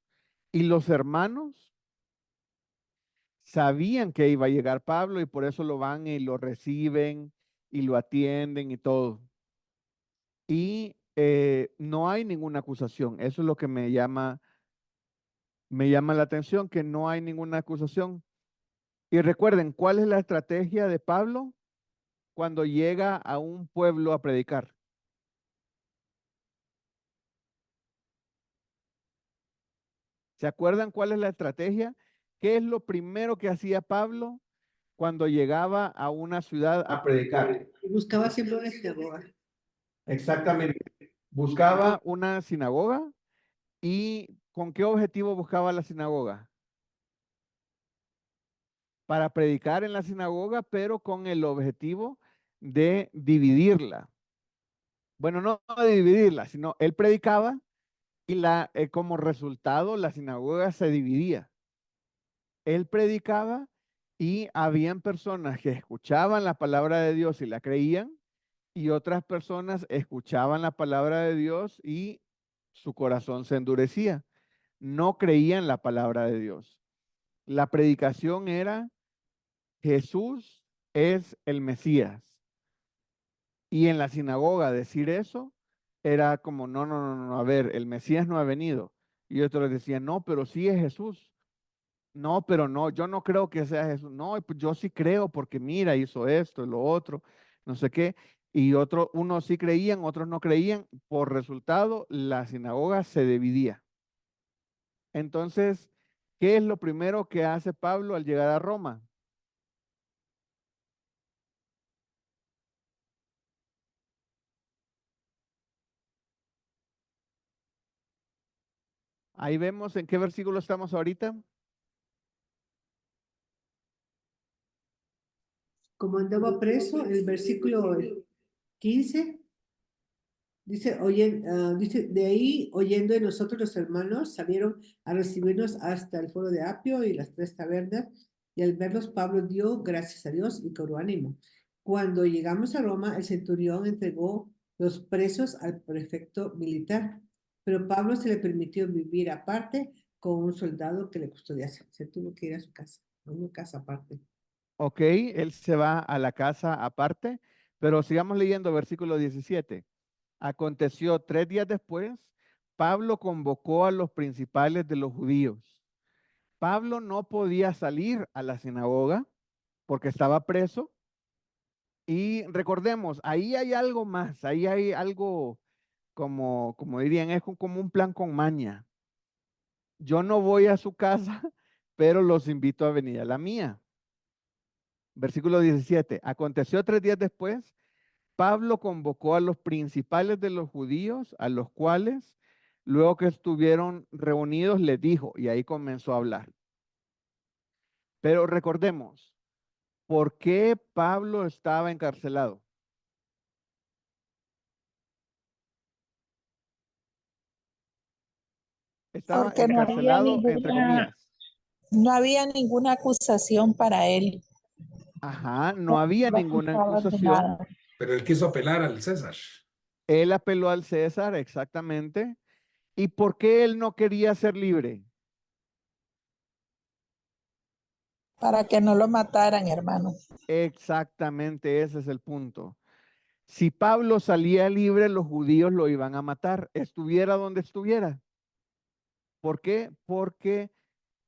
Y los hermanos sabían que iba a llegar Pablo y por eso lo van y lo reciben y lo atienden y todo. Y no hay ninguna acusación. Eso es lo que me llama la atención, que no hay ninguna acusación. Y recuerden, ¿cuál es la estrategia de Pablo cuando llega a un pueblo a predicar? ¿Se acuerdan cuál es la estrategia? ¿Qué es lo primero que hacía Pablo cuando llegaba a una ciudad a predicar? Buscaba siempre una sinagoga. Exactamente. Buscaba una sinagoga. ¿Y con qué objetivo buscaba la sinagoga? Para predicar en la sinagoga, pero con el objetivo de dividirla. Bueno, no de dividirla, sino él predicaba y como resultado la sinagoga se dividía. Él predicaba y habían personas que escuchaban la palabra de Dios y la creían, y otras personas escuchaban la palabra de Dios y su corazón se endurecía. No creían la palabra de Dios. La predicación era: Jesús es el Mesías. Y en la sinagoga decir eso era como: no, no, no, no, a ver, el Mesías no ha venido. Y otros les decían: no, pero sí es Jesús. No, pero no, yo no creo que sea Jesús. No, pues yo sí creo porque mira, hizo esto y lo otro, no sé qué. Y unos sí creían, otros no creían. Por resultado, la sinagoga se dividía. Entonces, ¿qué es lo primero que hace Pablo al llegar a Roma? Ahí vemos en qué versículo estamos ahorita. Como andaba preso, el versículo 15 dice, dice, de ahí, oyendo de nosotros los hermanos, salieron a recibirnos hasta el foro de Apio y las 3 tabernas, y al verlos Pablo dio gracias a Dios y cobró ánimo. Cuando llegamos a Roma, el centurión entregó los presos al prefecto militar, pero Pablo se le permitió vivir aparte con un soldado que le custodiase. Se tuvo que ir a su casa, a una casa aparte. Ok, él se va a la casa aparte, pero sigamos leyendo versículo 17. Aconteció 3 días después, Pablo convocó a los principales de los judíos. Pablo no podía salir a la sinagoga porque estaba preso. Y recordemos, ahí hay algo más, ahí hay algo como dirían, es como un plan con maña. Yo no voy a su casa, pero los invito a venir a la mía. Versículo 17. Aconteció 3 días después, Pablo convocó a los principales de los judíos, a los cuales, luego que estuvieron reunidos, les dijo, y ahí comenzó a hablar. Pero recordemos, ¿por qué Pablo estaba encarcelado? Estaba Porque encarcelado, entre comillas. no había ninguna acusación para él. Ajá, no había No ninguna acusaba de acusación. nada. Pero él quiso apelar al César. Él apeló al César, exactamente. ¿Y por qué él no quería ser libre? Para que no lo mataran, hermano. Exactamente, ese es el punto. Si Pablo salía libre, los judíos lo iban a matar, estuviera donde estuviera. ¿Por qué? Porque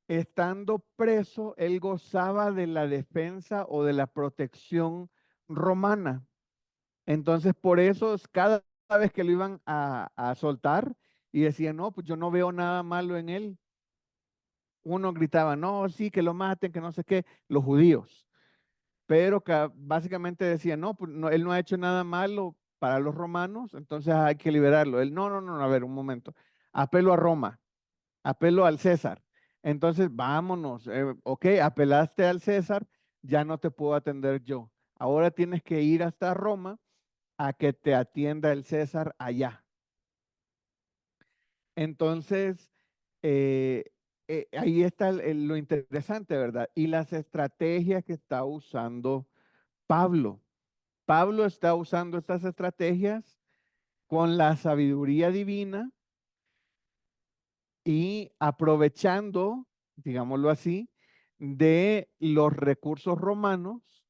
estando preso, él gozaba de la defensa o de la protección romana. Entonces, por eso, cada vez que lo iban a soltar y decían: no, pues yo no veo nada malo en él. Uno gritaba: no, sí, que lo maten, que no sé qué, los judíos. Pero que básicamente decían: no, pues no, él no ha hecho nada malo para los romanos, entonces hay que liberarlo. Él: no, no, no, a ver, un momento. Apelo a Roma, apelo al César. Entonces, vámonos. Ok, apelaste al César, ya no te puedo atender yo. Ahora tienes que ir hasta Roma a que te atienda el César allá. Entonces, eh, ahí está lo interesante, ¿verdad? Y las estrategias que está usando Pablo. Pablo está usando estas estrategias con la sabiduría divina y aprovechando, digámoslo así, de los recursos romanos,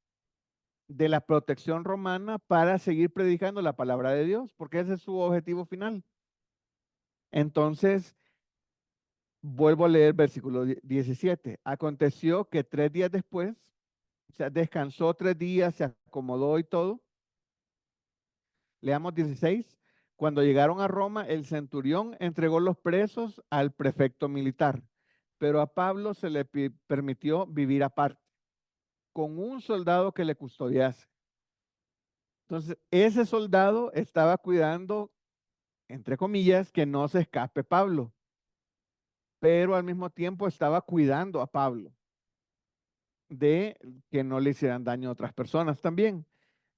de la protección romana para seguir predicando la palabra de Dios, porque ese es su objetivo final. Entonces, vuelvo a leer versículo 17. Aconteció que 3 días después, o sea, descansó 3 días, se acomodó y todo. Leamos 16. Cuando llegaron a Roma, el centurión entregó los presos al prefecto militar, pero a Pablo se le permitió vivir aparte, con un soldado que le custodiase. Entonces, ese soldado estaba cuidando, entre comillas, que no se escape Pablo, pero al mismo tiempo estaba cuidando a Pablo de que no le hicieran daño a otras personas también.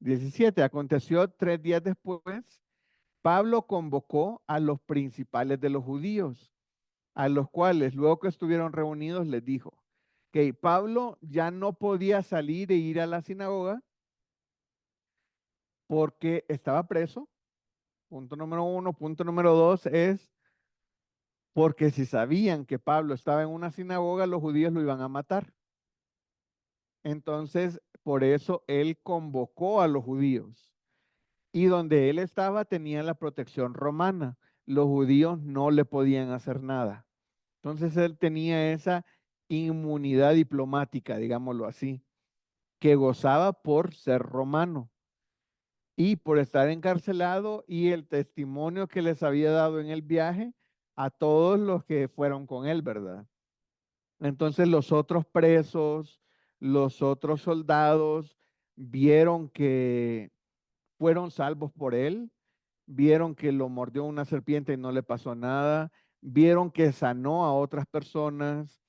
17. Aconteció 3 días después, Pablo convocó a los principales de los judíos, a los cuales luego que estuvieron reunidos les dijo que Pablo ya no podía salir e ir a la sinagoga porque estaba preso. Punto número 1. Punto número 2 es porque si sabían que Pablo estaba en una sinagoga, los judíos lo iban a matar. Entonces, por eso él convocó a los judíos. Y donde él estaba tenía la protección romana. Los judíos no le podían hacer nada. Entonces él tenía esa inmunidad diplomática, digámoslo así, que gozaba por ser romano y por estar encarcelado y el testimonio que les había dado en el viaje a todos los que fueron con él, ¿verdad? Entonces los otros presos, los otros soldados vieron que fueron salvos por él, vieron que lo mordió una serpiente y no le pasó nada, vieron que sanó a otras personas.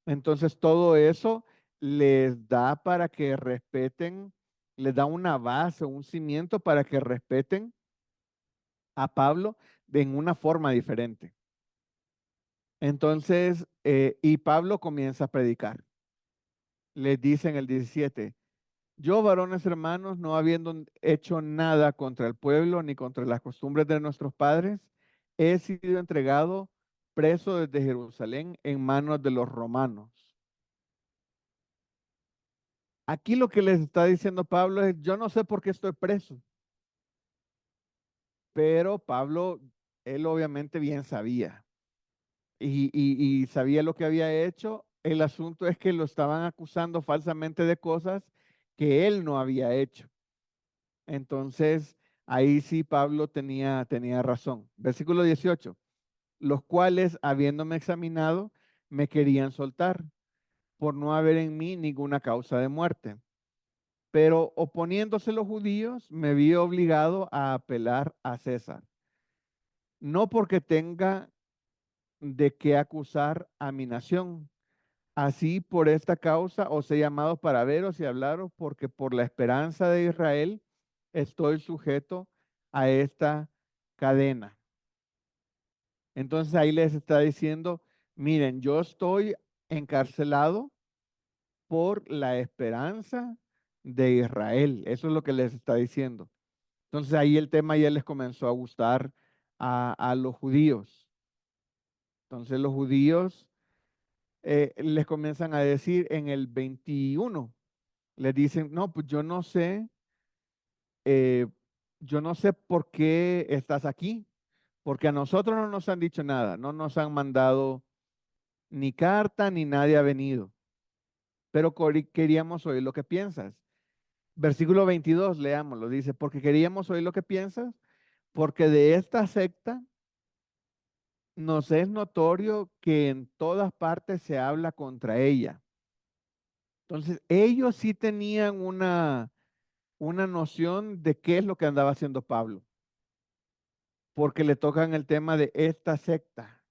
Entonces todo eso les da para que respeten, les da una base, un cimiento para que respeten a Pablo en una forma diferente. Entonces, y Pablo comienza a predicar. Les dice en el 17, yo, varones hermanos, no habiendo hecho nada contra el pueblo ni contra las costumbres de nuestros padres, he sido entregado preso desde Jerusalén en manos de los romanos. Aquí lo que les está diciendo Pablo es, yo no sé por qué estoy preso, pero Pablo, él obviamente bien sabía y sabía lo que había hecho. El asunto es que lo estaban acusando falsamente de cosas que él no había hecho. Entonces, ahí sí Pablo tenía razón. Versículo 18, los cuales, habiéndome examinado, me querían soltar por no haber en mí ninguna causa de muerte. Pero oponiéndose los judíos, me vi obligado a apelar a César. No porque tenga de qué acusar a mi nación. Así por esta causa os he llamado para veros y hablaros, porque por la esperanza de Israel estoy sujeto a esta cadena. Entonces ahí les está diciendo, miren, yo estoy encarcelado por la esperanza de Israel. Eso es lo que les está diciendo. Entonces ahí el tema ya les comenzó a gustar a los judíos. Entonces los judíos les comienzan a decir en el 21, les dicen, no, pues eh, yo no sé por qué estás aquí, porque a nosotros no nos han dicho nada, no nos han mandado ni carta ni nadie ha venido, pero queríamos oír lo que piensas. Versículo 22, leámoslo, dice, porque queríamos oír lo que piensas, porque de esta secta nos es notorio que en todas partes se habla contra ella. Entonces, ellos sí tenían una noción de qué es lo que andaba haciendo Pablo, porque le tocan el tema de esta secta.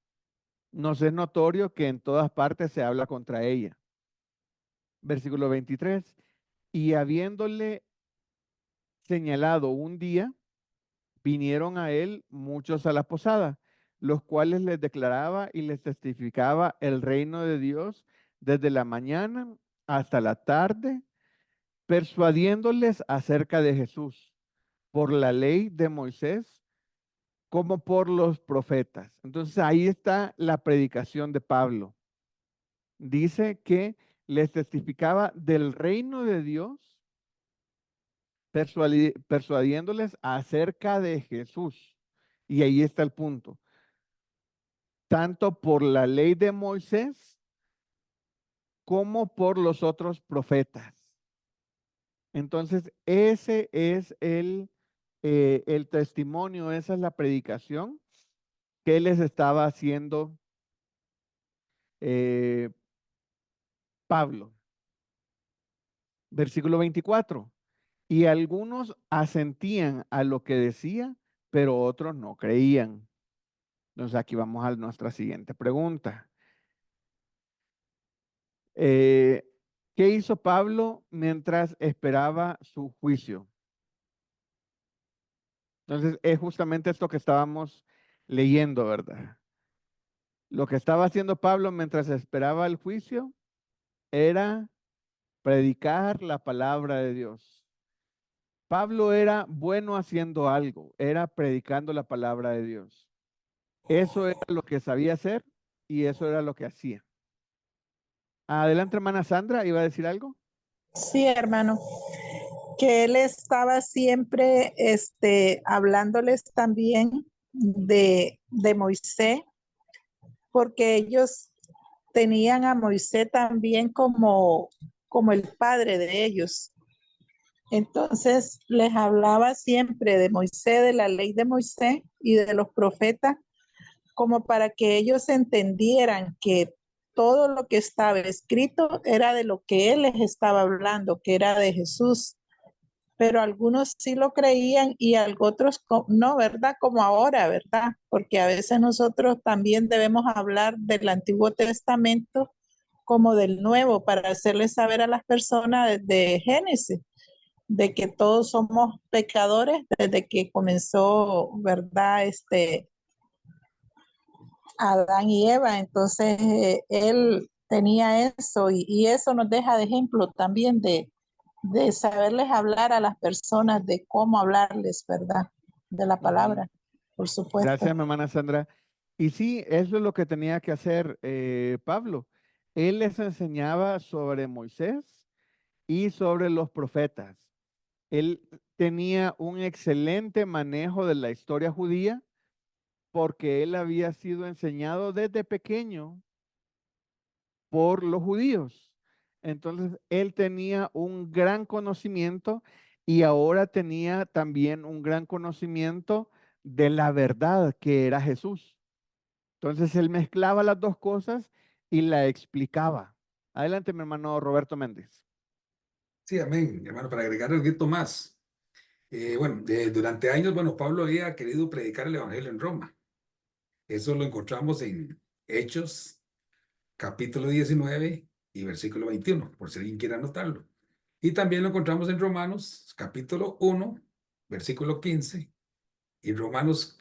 Nos es notorio que en todas partes se habla contra ella. Versículo 23, y habiéndole señalado un día, vinieron a él muchos a la posada, los cuales les declaraba y les testificaba el reino de Dios desde la mañana hasta la tarde, persuadiéndoles acerca de Jesús por la ley de Moisés como por los profetas. Entonces ahí está la predicación de Pablo. Dice que les testificaba del reino de Dios, persuadiéndoles acerca de Jesús. Y ahí está el punto. Tanto por la ley de Moisés como por los otros profetas. Entonces, ese es el testimonio, esa es la predicación que les estaba haciendo Pablo. Versículo 24. Y algunos asentían a lo que decía, pero otros no creían. Entonces aquí vamos a nuestra siguiente pregunta. ¿Qué hizo Pablo mientras esperaba su juicio? Entonces es justamente esto que estábamos leyendo, ¿verdad? Lo que estaba haciendo Pablo mientras esperaba el juicio era predicar la palabra de Dios. Pablo era bueno haciendo algo, era predicando la palabra de Dios. Eso era lo que sabía hacer y eso era lo que hacía. Adelante, hermana Sandra, ¿iba a decir algo? Sí, hermano, que él estaba siempre hablándoles también de Moisés, porque ellos tenían a Moisés también como el padre de ellos. Entonces les hablaba siempre de Moisés, de la ley de Moisés y de los profetas, como para que ellos entendieran que todo lo que estaba escrito era de lo que él les estaba hablando, que era de Jesús. Pero algunos sí lo creían y otros no, ¿verdad? Como ahora, ¿verdad? Porque a veces nosotros también debemos hablar del Antiguo Testamento como del Nuevo para hacerles saber a las personas de Génesis de que todos somos pecadores desde que comenzó, ¿verdad? Adán y Eva. Entonces, él tenía eso y eso nos deja de ejemplo también de saberles hablar a las personas, de cómo hablarles, ¿verdad? De la palabra, por supuesto. Gracias, mi hermana Sandra. Y sí, eso es lo que tenía que hacer Pablo. Él les enseñaba sobre Moisés y sobre los profetas. Él tenía un excelente manejo de la historia judía porque él había sido enseñado desde pequeño por los judíos. Entonces, él tenía un gran conocimiento y ahora tenía también un gran conocimiento de la verdad que era Jesús. Entonces, él mezclaba las dos cosas y la explicaba. Adelante, mi hermano Roberto Méndez. Sí, amén, hermano, para agregar un grito más. Durante años, bueno, Pablo había querido predicar el evangelio en Roma. Eso lo encontramos en Hechos, capítulo 19 y versículo 21, por si alguien quiere anotarlo. Y también lo encontramos en Romanos, capítulo 1, versículo 15, y Romanos,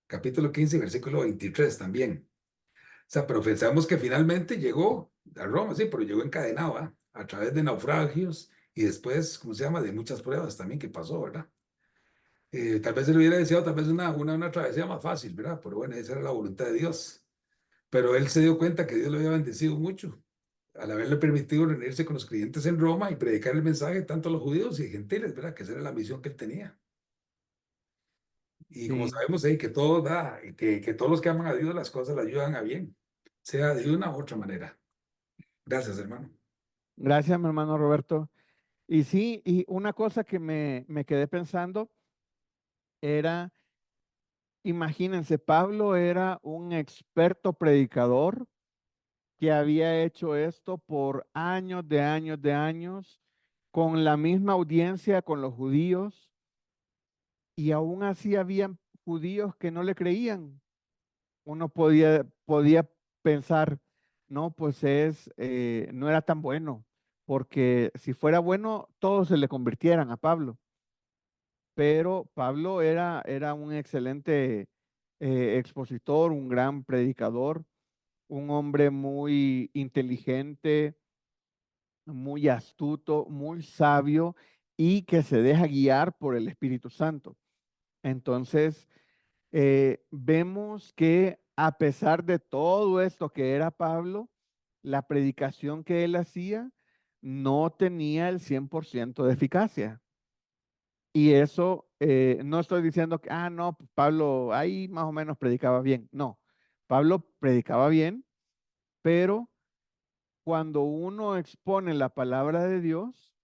capítulo 15, versículo 23 también. O sea, pero pensamos que finalmente llegó a Roma, sí, pero llegó encadenado, ¿ah? A través de naufragios y después, ¿cómo se llama? De muchas pruebas también que pasó, ¿verdad? Tal vez se le hubiera deseado tal vez una travesía más fácil, ¿verdad? Pero bueno, esa era la voluntad de Dios. Pero él se dio cuenta que Dios lo había bendecido mucho al haberle permitido reunirse con los creyentes en Roma y predicar el mensaje tanto a los judíos y gentiles, ¿verdad? Que esa era la misión que él tenía. Y como Sí, sabemos, que todos, ¿verdad? Que todos los que aman a Dios las cosas le ayudan a bien, sea de una u otra manera. Gracias, hermano. gracias, mi hermano Roberto. Y sí, y una cosa que me quedé pensando era, imagínense, Pablo era un experto predicador que había hecho esto por años de años de años, con la misma audiencia con los judíos, y aún así habían judíos que no le creían. Uno podía pensar, no, pues no era tan bueno, porque si fuera bueno, todos se le convirtieran a Pablo. Pero Pablo era un excelente expositor, un gran predicador, un hombre muy inteligente, muy astuto, muy sabio y que se deja guiar por el Espíritu Santo. Entonces, vemos que a pesar de todo esto que era Pablo, la predicación que él hacía no tenía el 100% de eficacia. Y eso, no estoy diciendo que, no, pues, Pablo ahí más o menos predicaba bien. No, Pablo predicaba bien, pero cuando uno expone la palabra de Dios,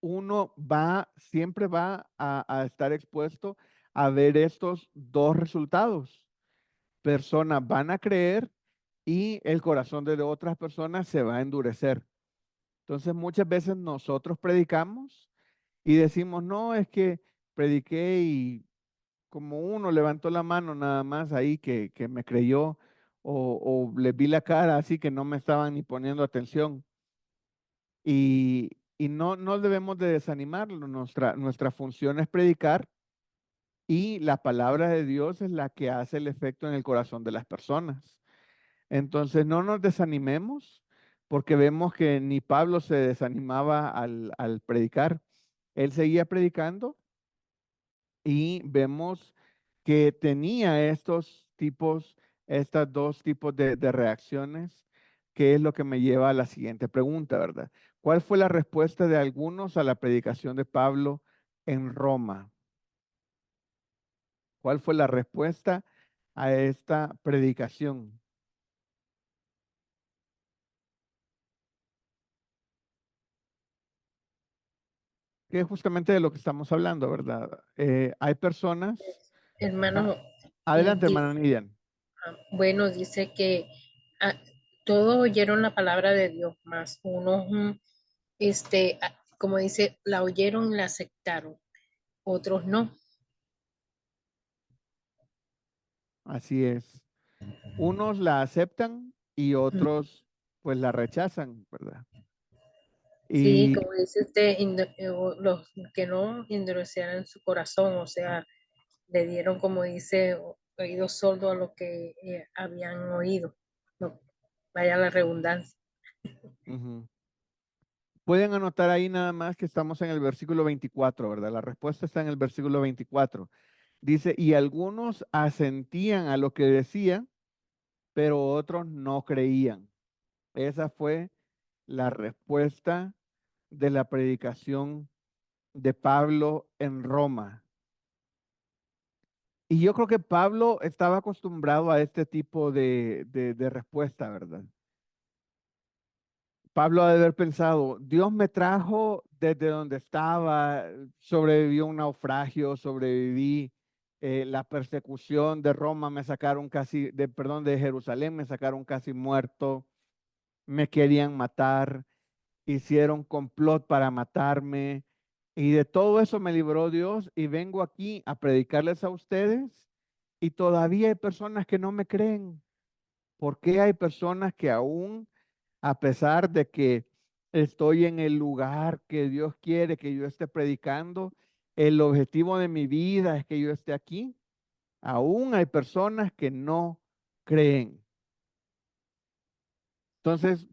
uno siempre va a estar expuesto a ver estos dos resultados. Personas van a creer y el corazón de otras personas se va a endurecer. Entonces, muchas veces nosotros predicamos y decimos, no, es que prediqué y como uno levantó la mano nada más ahí que me creyó o le vi la cara así que no me estaban ni poniendo atención. Y no debemos de desanimarlo. Nuestra función es predicar y la palabra de Dios es la que hace el efecto en el corazón de las personas. Entonces no nos desanimemos porque vemos que ni Pablo se desanimaba al predicar. Él seguía predicando y vemos que tenía estas dos tipos de reacciones, que es lo que me lleva a la siguiente pregunta, ¿verdad? ¿Cuál fue la respuesta de algunos a la predicación de Pablo en Roma? ¿Cuál fue la respuesta a esta predicación? Que es justamente de lo que estamos hablando, ¿verdad? Hay personas. Hermano, Adelante, dice, hermana Nidian. bueno, dice que ah, todos oyeron la palabra de Dios, más unos, como dice, la oyeron y la aceptaron, otros no. Así es. Unos la aceptan y otros pues la rechazan, ¿verdad? Sí, Y como dice usted, los que no endurecieran su corazón, o sea, le dieron, como dice, oídos sordos a lo que habían oído. No, vaya la redundancia. ujú. Pueden anotar ahí nada más que estamos en el versículo 24, ¿verdad? La respuesta está en el versículo 24. Dice, y algunos asentían a lo que decía, pero otros no creían. Esa fue la respuesta de la predicación de Pablo en Roma. Y yo creo que Pablo estaba acostumbrado a este tipo de respuesta, ¿verdad? Pablo ha de haber pensado, Dios me trajo desde donde estaba, sobreviví a un naufragio, sobreviví la persecución de Roma, me sacaron casi, perdón, de Jerusalén, me sacaron casi muerto, me querían matar, hicieron complot para matarme y de todo eso me libró Dios y vengo aquí a predicarles a ustedes y todavía hay personas que no me creen. ¿Por qué hay personas que aún, a pesar de que estoy en el lugar que Dios quiere que yo esté predicando, el objetivo de mi vida es que yo esté aquí? Aún hay personas que no creen. Entonces,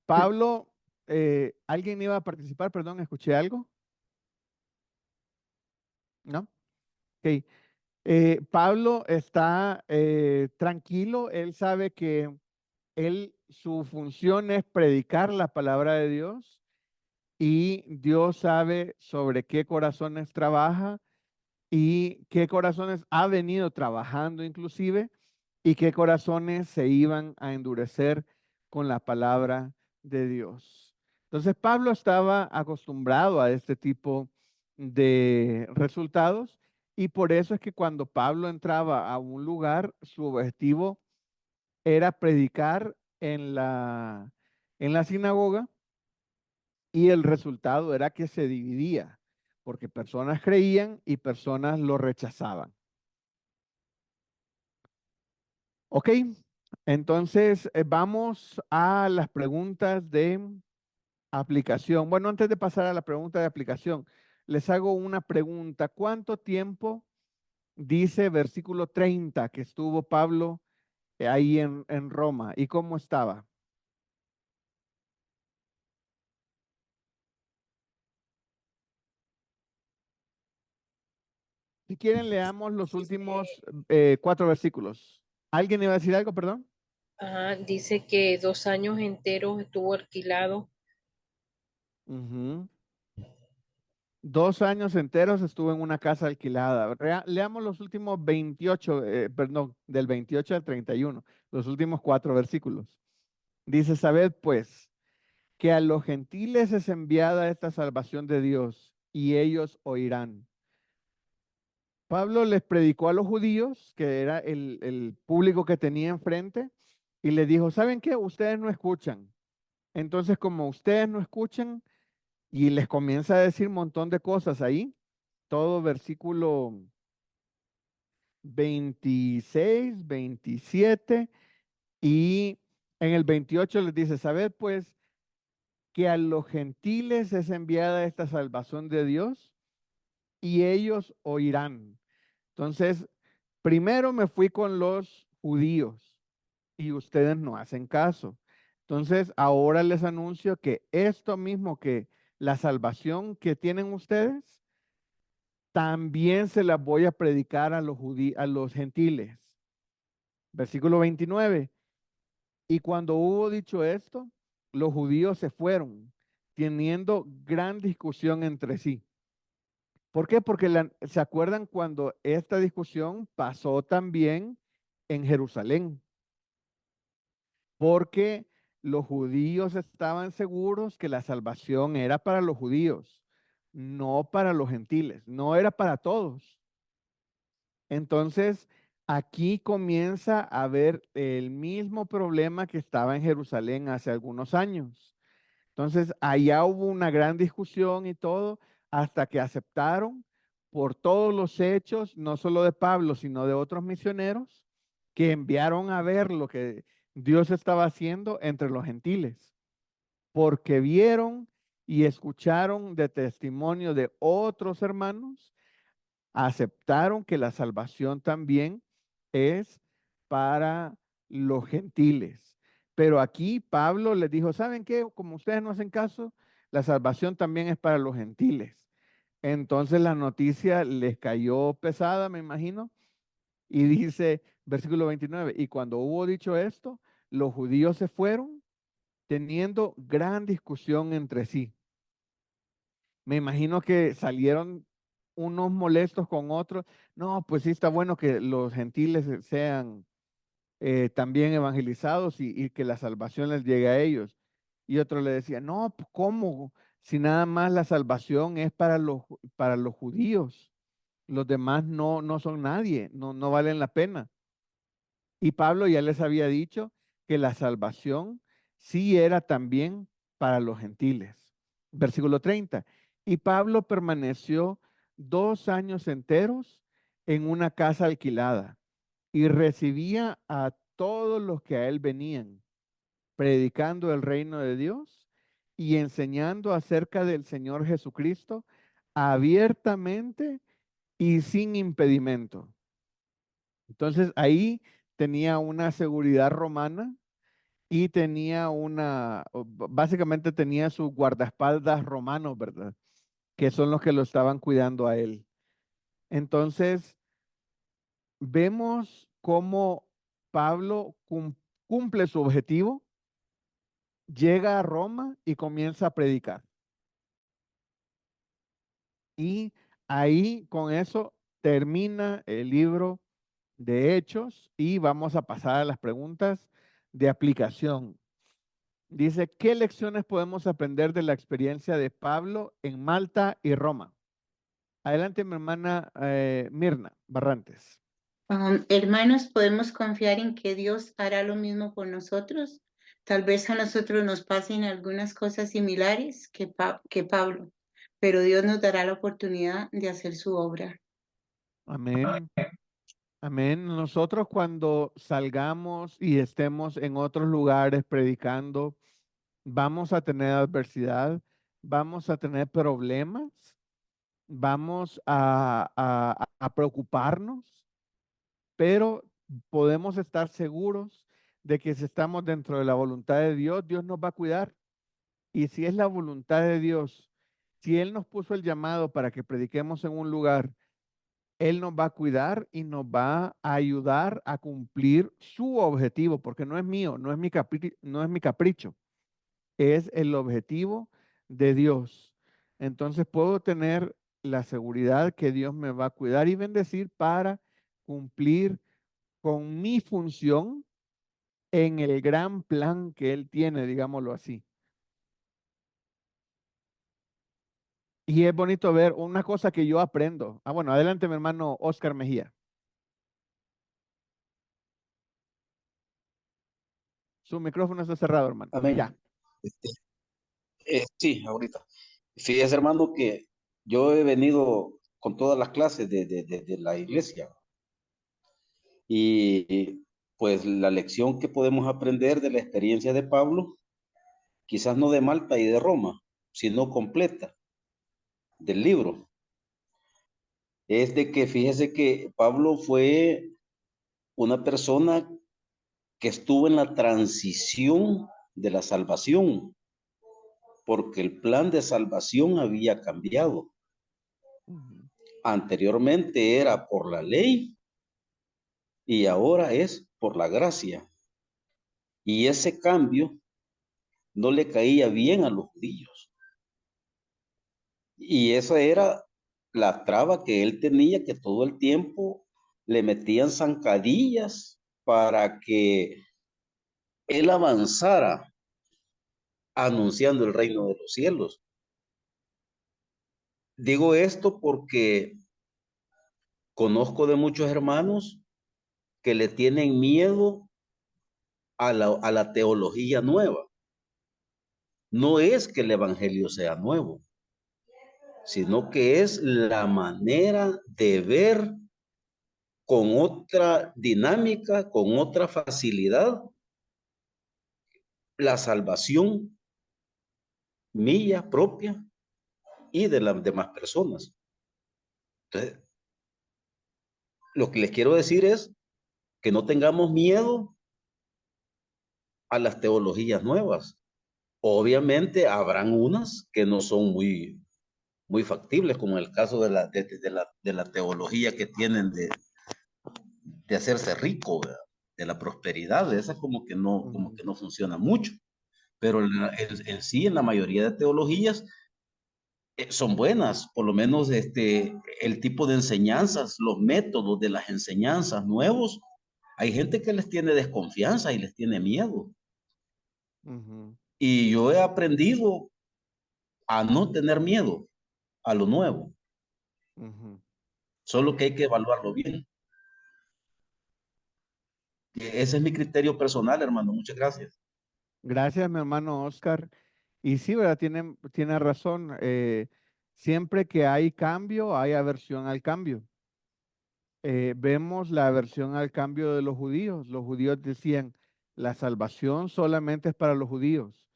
Pablo, ¿alguien iba a participar? Perdón, escuché algo. ¿No? Ok. Pablo está tranquilo, él sabe que su función es predicar la palabra de Dios y Dios sabe sobre qué corazones trabaja y qué corazones ha venido trabajando inclusive y qué corazones se iban a endurecer con la palabra de Dios. Entonces Pablo estaba acostumbrado a este tipo de resultados y por eso es que cuando Pablo entraba a un lugar, su objetivo era predicar en la sinagoga y el resultado era que se dividía, porque personas creían y personas lo rechazaban. Ok, entonces vamos a las preguntas de aplicación. Bueno, antes de pasar a la pregunta de aplicación, les hago una pregunta. ¿Cuánto tiempo dice versículo 30 que estuvo Pablo ahí en Roma? ¿Y cómo estaba? Si quieren, leamos los últimos 4 versículos. ¿Alguien iba a decir algo, perdón? Ajá, dice que 2 años enteros estuvo alquilado. Ujú. 2 años enteros estuvo en una casa alquilada. Leamos los últimos 28, perdón, del 28 al 31, los últimos 4 versículos. Dice, sabed pues que a los gentiles es enviada esta salvación de Dios y ellos oirán. Pablo les predicó a los judíos, que era el público que tenía enfrente, y les dijo, ¿saben qué? Ustedes no escuchan. Entonces, como ustedes no escuchan, y les comienza a decir un montón de cosas ahí, todo versículo 26, 27, y en el 28 les dice, sabed pues que a los gentiles es enviada esta salvación de Dios y ellos oirán. Entonces, primero me fui con los judíos y ustedes no hacen caso. Entonces, ahora les anuncio que esto mismo que la salvación que tienen ustedes, también se las voy a predicar a los gentiles. Versículo 29. Y cuando hubo dicho esto, los judíos se fueron, teniendo gran discusión entre sí. ¿Por qué? Porque ¿se acuerdan cuando esta discusión pasó también en Jerusalén? Porque los judíos estaban seguros que la salvación era para los judíos, no para los gentiles, no era para todos. Entonces, aquí comienza a haber el mismo problema que estaba en Jerusalén hace algunos años. Entonces, allá hubo una gran discusión y todo, hasta que aceptaron por todos los hechos, no solo de Pablo, sino de otros misioneros, que enviaron a ver lo que Dios estaba haciendo entre los gentiles, porque vieron y escucharon de testimonio de otros hermanos, aceptaron que la salvación también es para los gentiles. Pero aquí Pablo les dijo, ¿saben qué? Como ustedes no hacen caso, la salvación también es para los gentiles. Entonces la noticia les cayó pesada, me imagino, y dice, versículo 29, y cuando hubo dicho esto, los judíos se fueron teniendo gran discusión entre sí. Me imagino que salieron unos molestos con otros. No, pues sí está bueno que los gentiles sean también evangelizados y que la salvación les llegue a ellos. Y otro le decía, no, pues, ¿cómo? Si nada más la salvación es para los judíos. Los demás no son nadie, no valen la pena. Y Pablo ya les había dicho que la salvación sí era también para los gentiles. Versículo 30. Y Pablo permaneció 2 años enteros en una casa alquilada y recibía a todos los que a él venían, predicando el reino de Dios y enseñando acerca del Señor Jesucristo abiertamente y sin impedimento. Entonces ahí tenía una seguridad romana y tenía básicamente tenía sus guardaespaldas romanos, ¿verdad? Que son los que lo estaban cuidando a él. Entonces, vemos cómo Pablo cumple su objetivo, llega a Roma y comienza a predicar. Y ahí con eso termina el libro de Hechos y vamos a pasar a las preguntas de aplicación. Dice, ¿qué lecciones podemos aprender de la experiencia de Pablo en Malta y Roma? Adelante, mi hermana Mirna Barrantes. Hermanos, podemos confiar en que Dios hará lo mismo por nosotros. Tal vez a nosotros nos pasen algunas cosas similares que Pablo, pero Dios nos dará la oportunidad de hacer su obra. Amén. Amén. Nosotros cuando salgamos y estemos en otros lugares predicando, vamos a tener adversidad, vamos a tener problemas, vamos a preocuparnos, pero podemos estar seguros de que si estamos dentro de la voluntad de Dios, Dios nos va a cuidar. Y si es la voluntad de Dios, si Él nos puso el llamado para que prediquemos en un lugar, Él nos va a cuidar y nos va a ayudar a cumplir su objetivo, porque no es mío, no es mi capricho, es el objetivo de Dios. Entonces puedo tener la seguridad que Dios me va a cuidar y bendecir para cumplir con mi función en el gran plan que Él tiene, digámoslo así. Y es bonito ver una cosa que yo aprendo. Bueno, adelante mi hermano Oscar Mejía. Su micrófono está cerrado, hermano. Amén. Ya. Sí, ahorita. Fíjese, hermano, que yo he venido con todas las clases de la iglesia. Y pues la lección que podemos aprender de la experiencia de Pablo, quizás no de Malta y de Roma, sino completa del libro, es de que fíjese que Pablo fue una persona que estuvo en la transición de la salvación. porque el plan de salvación había cambiado. Ujú. Anteriormente era por la ley y ahora es por la gracia. Y ese cambio no le caía bien a los judíos. Y esa era la traba que él tenía, que todo el tiempo le metían zancadillas para que él avanzara anunciando el reino de los cielos. Digo esto porque conozco de muchos hermanos que le tienen miedo a la teología nueva. No es que el evangelio sea nuevo, sino que es la manera de ver con otra dinámica, con otra facilidad, la salvación mía propia y de las demás personas. Entonces, lo que les quiero decir es que no tengamos miedo a las teologías nuevas. Obviamente habrán unas que no son muy factibles, como el caso de la teología que tienen de hacerse rico, ¿verdad? De la prosperidad, esa como que no funciona mucho. Pero en sí, en la mayoría de teologías, son buenas, por lo menos el tipo de enseñanzas, los métodos de las enseñanzas nuevos, hay gente que les tiene desconfianza y les tiene miedo. Ujú. Y yo he aprendido a no tener miedo a lo nuevo, Ujú. solo que hay que evaluarlo bien. Ese es mi criterio personal, hermano. Muchas gracias. Gracias, mi hermano Oscar. Y sí, ¿verdad? Tiene razón. Siempre que hay cambio, hay aversión al cambio. Vemos la aversión al cambio de los judíos. Los judíos decían, la salvación solamente es para los judíos.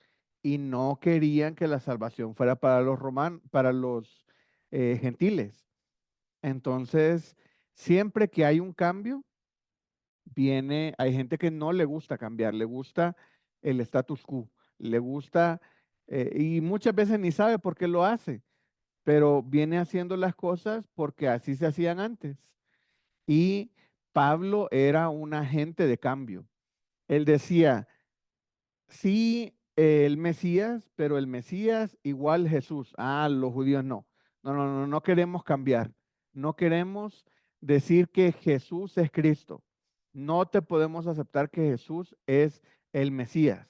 Y no querían que la salvación fuera para los romanos, para los gentiles. Entonces, siempre que hay un cambio, hay gente que no le gusta cambiar, le gusta el status quo, le gusta, y muchas veces ni sabe por qué lo hace, pero viene haciendo las cosas porque así se hacían antes. Y Pablo era un agente de cambio. Él decía, sí, el Mesías, pero el Mesías igual Jesús. Ah, los judíos no. No queremos cambiar. No queremos decir que Jesús es Cristo. No te podemos aceptar que Jesús es el Mesías.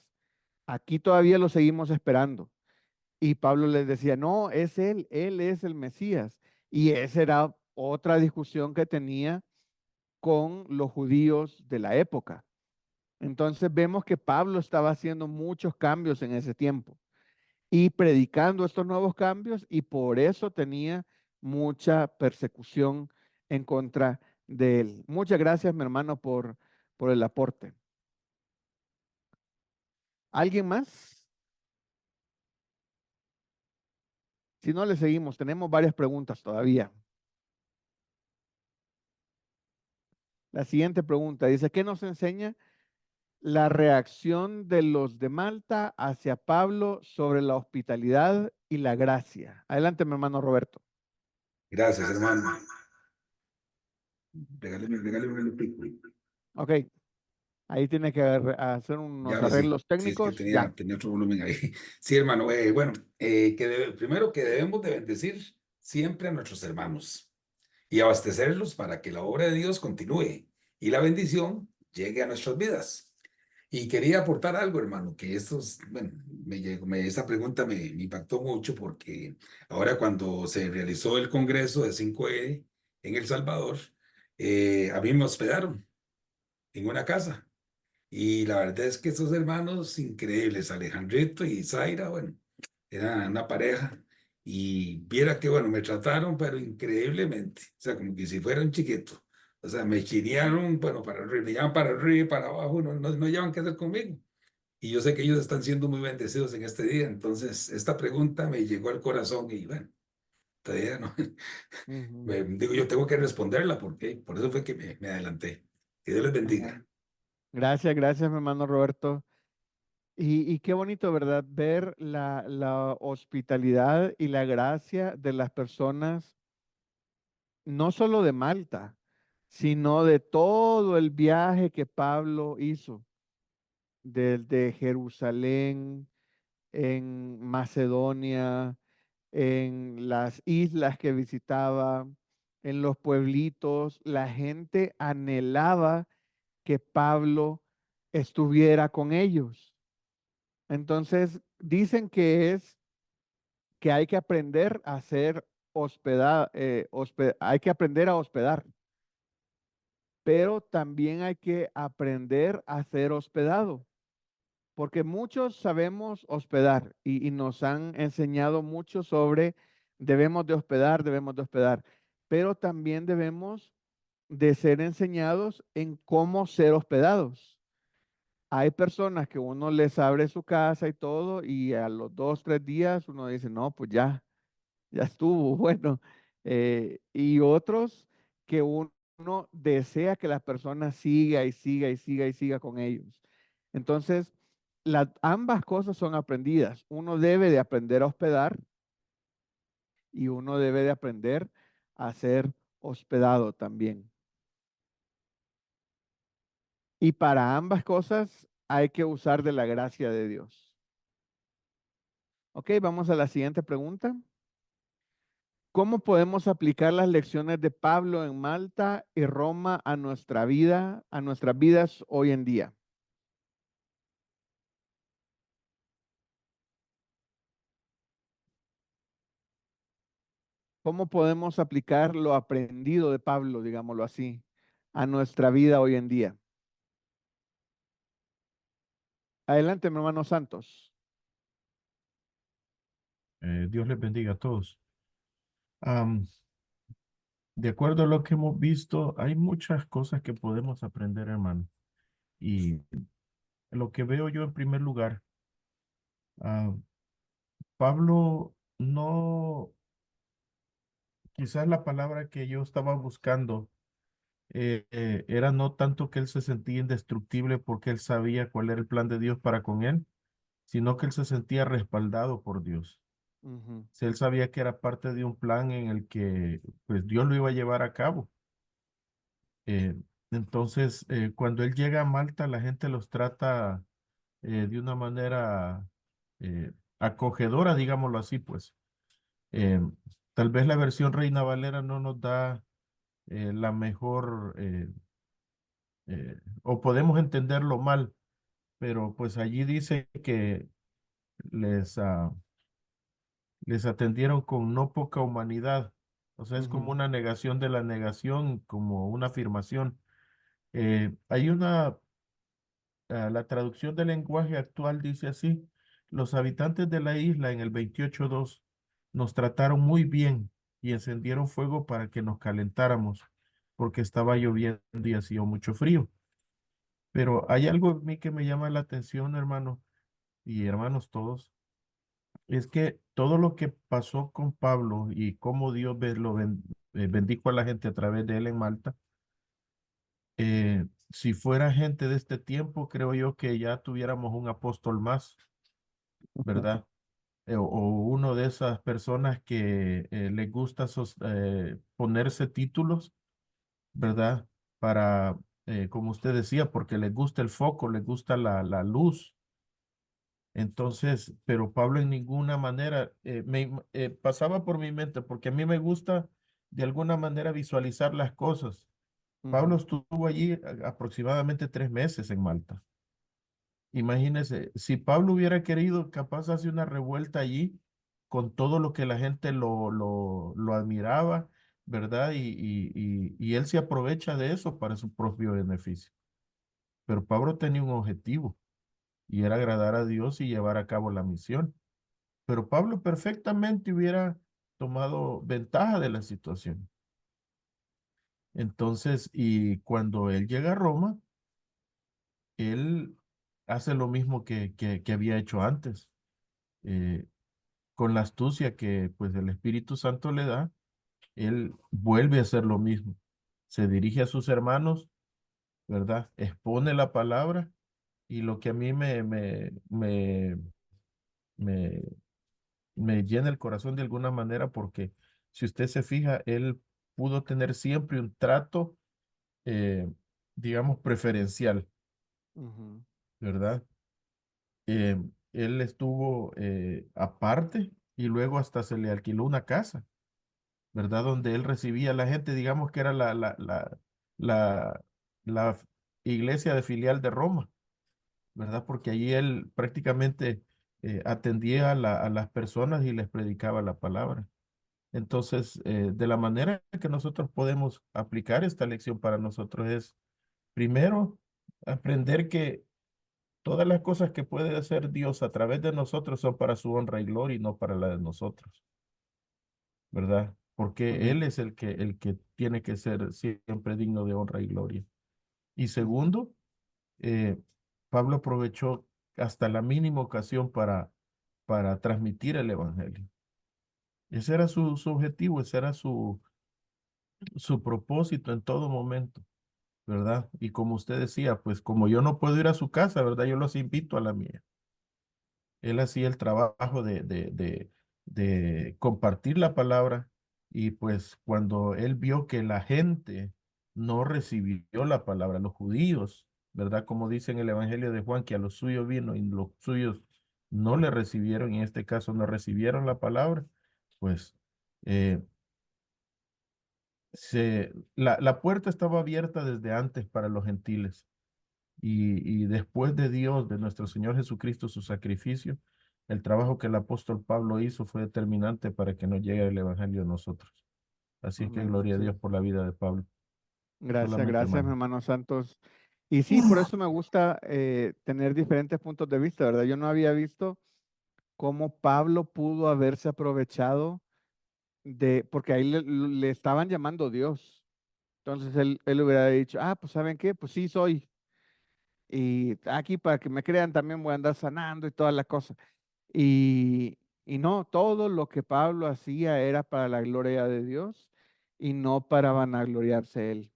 Aquí todavía lo seguimos esperando. Y Pablo les decía, no, es él es el Mesías. Y esa era otra discusión que tenía con los judíos de la época. Entonces vemos que Pablo estaba haciendo muchos cambios en ese tiempo y predicando estos nuevos cambios y por eso tenía mucha persecución en contra de él. Muchas gracias, mi hermano, por el aporte. ¿Alguien más? Si no, le seguimos. Tenemos varias preguntas todavía. La siguiente pregunta dice, ¿qué nos enseña la reacción de los de Malta hacia Pablo sobre la hospitalidad y la gracia? Adelante, mi hermano Roberto. Gracias, hermano. Regáleme un pico. Ok, ahí tiene que hacer unos Ya ahora sí. arreglos Sí, es que técnicos. Ya. tenía otro volumen ahí. Sí, hermano. Bueno, primero que debemos de bendecir siempre a nuestros hermanos y abastecerlos para que la obra de Dios continúe y la bendición llegue a nuestras vidas. Y quería aportar algo, hermano, que bueno, esta pregunta me impactó mucho porque ahora cuando se realizó el Congreso de 5E en El Salvador, a mí me hospedaron en una casa. Y la verdad es que esos hermanos increíbles, Alejandrito y Zaira, bueno, eran una pareja. Y viera que, bueno, me trataron, pero increíblemente. O sea, como que si fuera un chiquito. O sea, me chinearon, bueno, para arriba, me llaman para arriba y para abajo, no llevan qué hacer conmigo. Y yo sé que ellos están siendo muy bendecidos en este día. Entonces, esta pregunta me llegó al corazón y bueno, todavía no. Ujú. Digo, yo tengo que responderla porque por eso fue que me adelanté. Que Dios les bendiga. Gracias, mi hermano Roberto. Y qué bonito, ¿verdad? Ver la hospitalidad y la gracia de las personas, no solo de Malta, sino de todo el viaje que Pablo hizo, desde Jerusalén, en Macedonia, en las islas que visitaba, en los pueblitos. La gente anhelaba que Pablo estuviera con ellos. Entonces, dicen que hay que aprender a ser hay que aprender a hospedar, pero también hay que aprender a ser hospedado, porque muchos sabemos hospedar y nos han enseñado mucho sobre debemos de hospedar, pero también debemos de ser enseñados en cómo ser hospedados. Hay personas que uno les abre su casa y todo, y a los 2, 3 días uno dice, no, pues ya estuvo, bueno. Y otros que uno desea que la persona siga y siga y siga y siga con ellos. Entonces, ambas cosas son aprendidas. Uno debe de aprender a hospedar y uno debe de aprender a ser hospedado también. Y para ambas cosas hay que usar de la gracia de Dios. Ok, vamos a la siguiente pregunta. ¿Cómo podemos aplicar las lecciones de Pablo en Malta y Roma a nuestra vida, a nuestras vidas hoy en día? ¿Cómo podemos aplicar lo aprendido de Pablo, digámoslo así, a nuestra vida hoy en día? Adelante, mi hermano Santos. Dios les bendiga a todos. De acuerdo a lo que hemos visto, hay muchas cosas que podemos aprender, hermano. Y lo que veo yo en primer lugar, ah, Pablo no, quizás la palabra que yo estaba buscando era no tanto que él se sentía indestructible porque él sabía cuál era el plan de Dios para con él, sino que él se sentía respaldado por Dios. Ujú, Si él sabía que era parte de un plan en el que pues Dios lo iba a llevar a cabo. Eh, entonces, cuando él llega a Malta, la gente los trata de una manera acogedora, digámoslo así, pues. Eh, Tal vez la versión Reina Valera no nos da la mejor, o podemos entenderlo mal, pero pues allí dice que les, les atendieron con no poca humanidad. O sea, es como ujú, una negación de la negación, como una afirmación. Hay una la traducción del lenguaje actual dice así: los habitantes de la isla en el 28.2 nos trataron muy bien y encendieron fuego para que nos calentáramos, porque estaba lloviendo y hacía mucho frío. Pero hay algo en mí que me llama la atención, hermano, y hermanos todos, es que todo lo que pasó con Pablo y cómo Dios bendijo a la gente a través de él en Malta, si fuera gente de este tiempo, creo yo que ya tuviéramos un apóstol más, ¿verdad? O uno de esas personas que les gusta ponerse títulos, ¿verdad? Para, como usted decía, porque les gusta el foco, les gusta la luz. Entonces, pero Pablo en ninguna manera pasaba por mi mente, porque a mí me gusta de alguna manera visualizar las cosas. Pablo ujú, estuvo allí aproximadamente 3 meses en Malta. Imagínese, si Pablo hubiera querido, capaz hace una revuelta allí con todo lo que la gente lo admiraba, ¿verdad? Y él se aprovecha de eso para su propio beneficio. Pero Pablo tenía un objetivo y era agradar a Dios y llevar a cabo la misión. Pero Pablo perfectamente hubiera tomado ventaja de la situación. Entonces, y cuando él llega a Roma, él hace lo mismo que había hecho antes. Eh, con la astucia que pues el Espíritu Santo le da, él vuelve a hacer lo mismo. Se dirige a sus hermanos, ¿verdad? Expone la palabra Y lo que a mí me, me llena el corazón de alguna manera, porque si usted se fija, él pudo tener siempre un trato, eh, digamos, preferencial, Ujú. ¿verdad? Eh, Él estuvo aparte y luego hasta se le alquiló una casa, ¿verdad? Donde él recibía a la gente, digamos que era la, la iglesia de filial de Roma, ¿verdad? Porque allí él prácticamente atendía a las personas y les predicaba la palabra. Entonces, de la manera que nosotros podemos aplicar esta lección para nosotros es, primero, aprender que todas las cosas que puede hacer Dios a través de nosotros son para su honra y gloria y no para la de nosotros, ¿verdad? Porque Él Ujú. es el que tiene que ser siempre digno de honra y gloria. Y Ujú. segundo, eh, Pablo aprovechó hasta la mínima ocasión para transmitir el evangelio. Ese era su objetivo, ese era su propósito en todo momento, ¿verdad? Y como usted decía, pues como yo no puedo ir a su casa, ¿verdad? Yo los invito a la mía. Él hacía el trabajo de compartir la palabra, y pues cuando él vio que la gente no recibió la palabra, los judíos, ¿verdad? Como dice en el Evangelio de Juan, que a los suyos vino y los suyos no le recibieron, en este caso no recibieron la palabra, pues eh, la puerta estaba abierta desde antes para los gentiles. Y después de Dios, de nuestro Señor Jesucristo, su sacrificio, el trabajo que el apóstol Pablo hizo fue determinante para que nos llegue el Evangelio a nosotros. Así que Amén. gloria a Sí. Dios por la vida de Pablo. Gracias, Solamente, gracias, mi hermano. hermano Santos. Y sí, por eso me gusta tener diferentes puntos de vista, ¿verdad? Yo no había visto cómo Pablo pudo haberse aprovechado porque ahí le estaban llamando Dios. Entonces él hubiera dicho, ah, pues ¿saben qué? Pues sí soy. Y aquí para que me crean también voy a andar sanando y todas las cosas. Y no, todo lo que Pablo hacía era para la gloria de Dios y no para vanagloriarse él.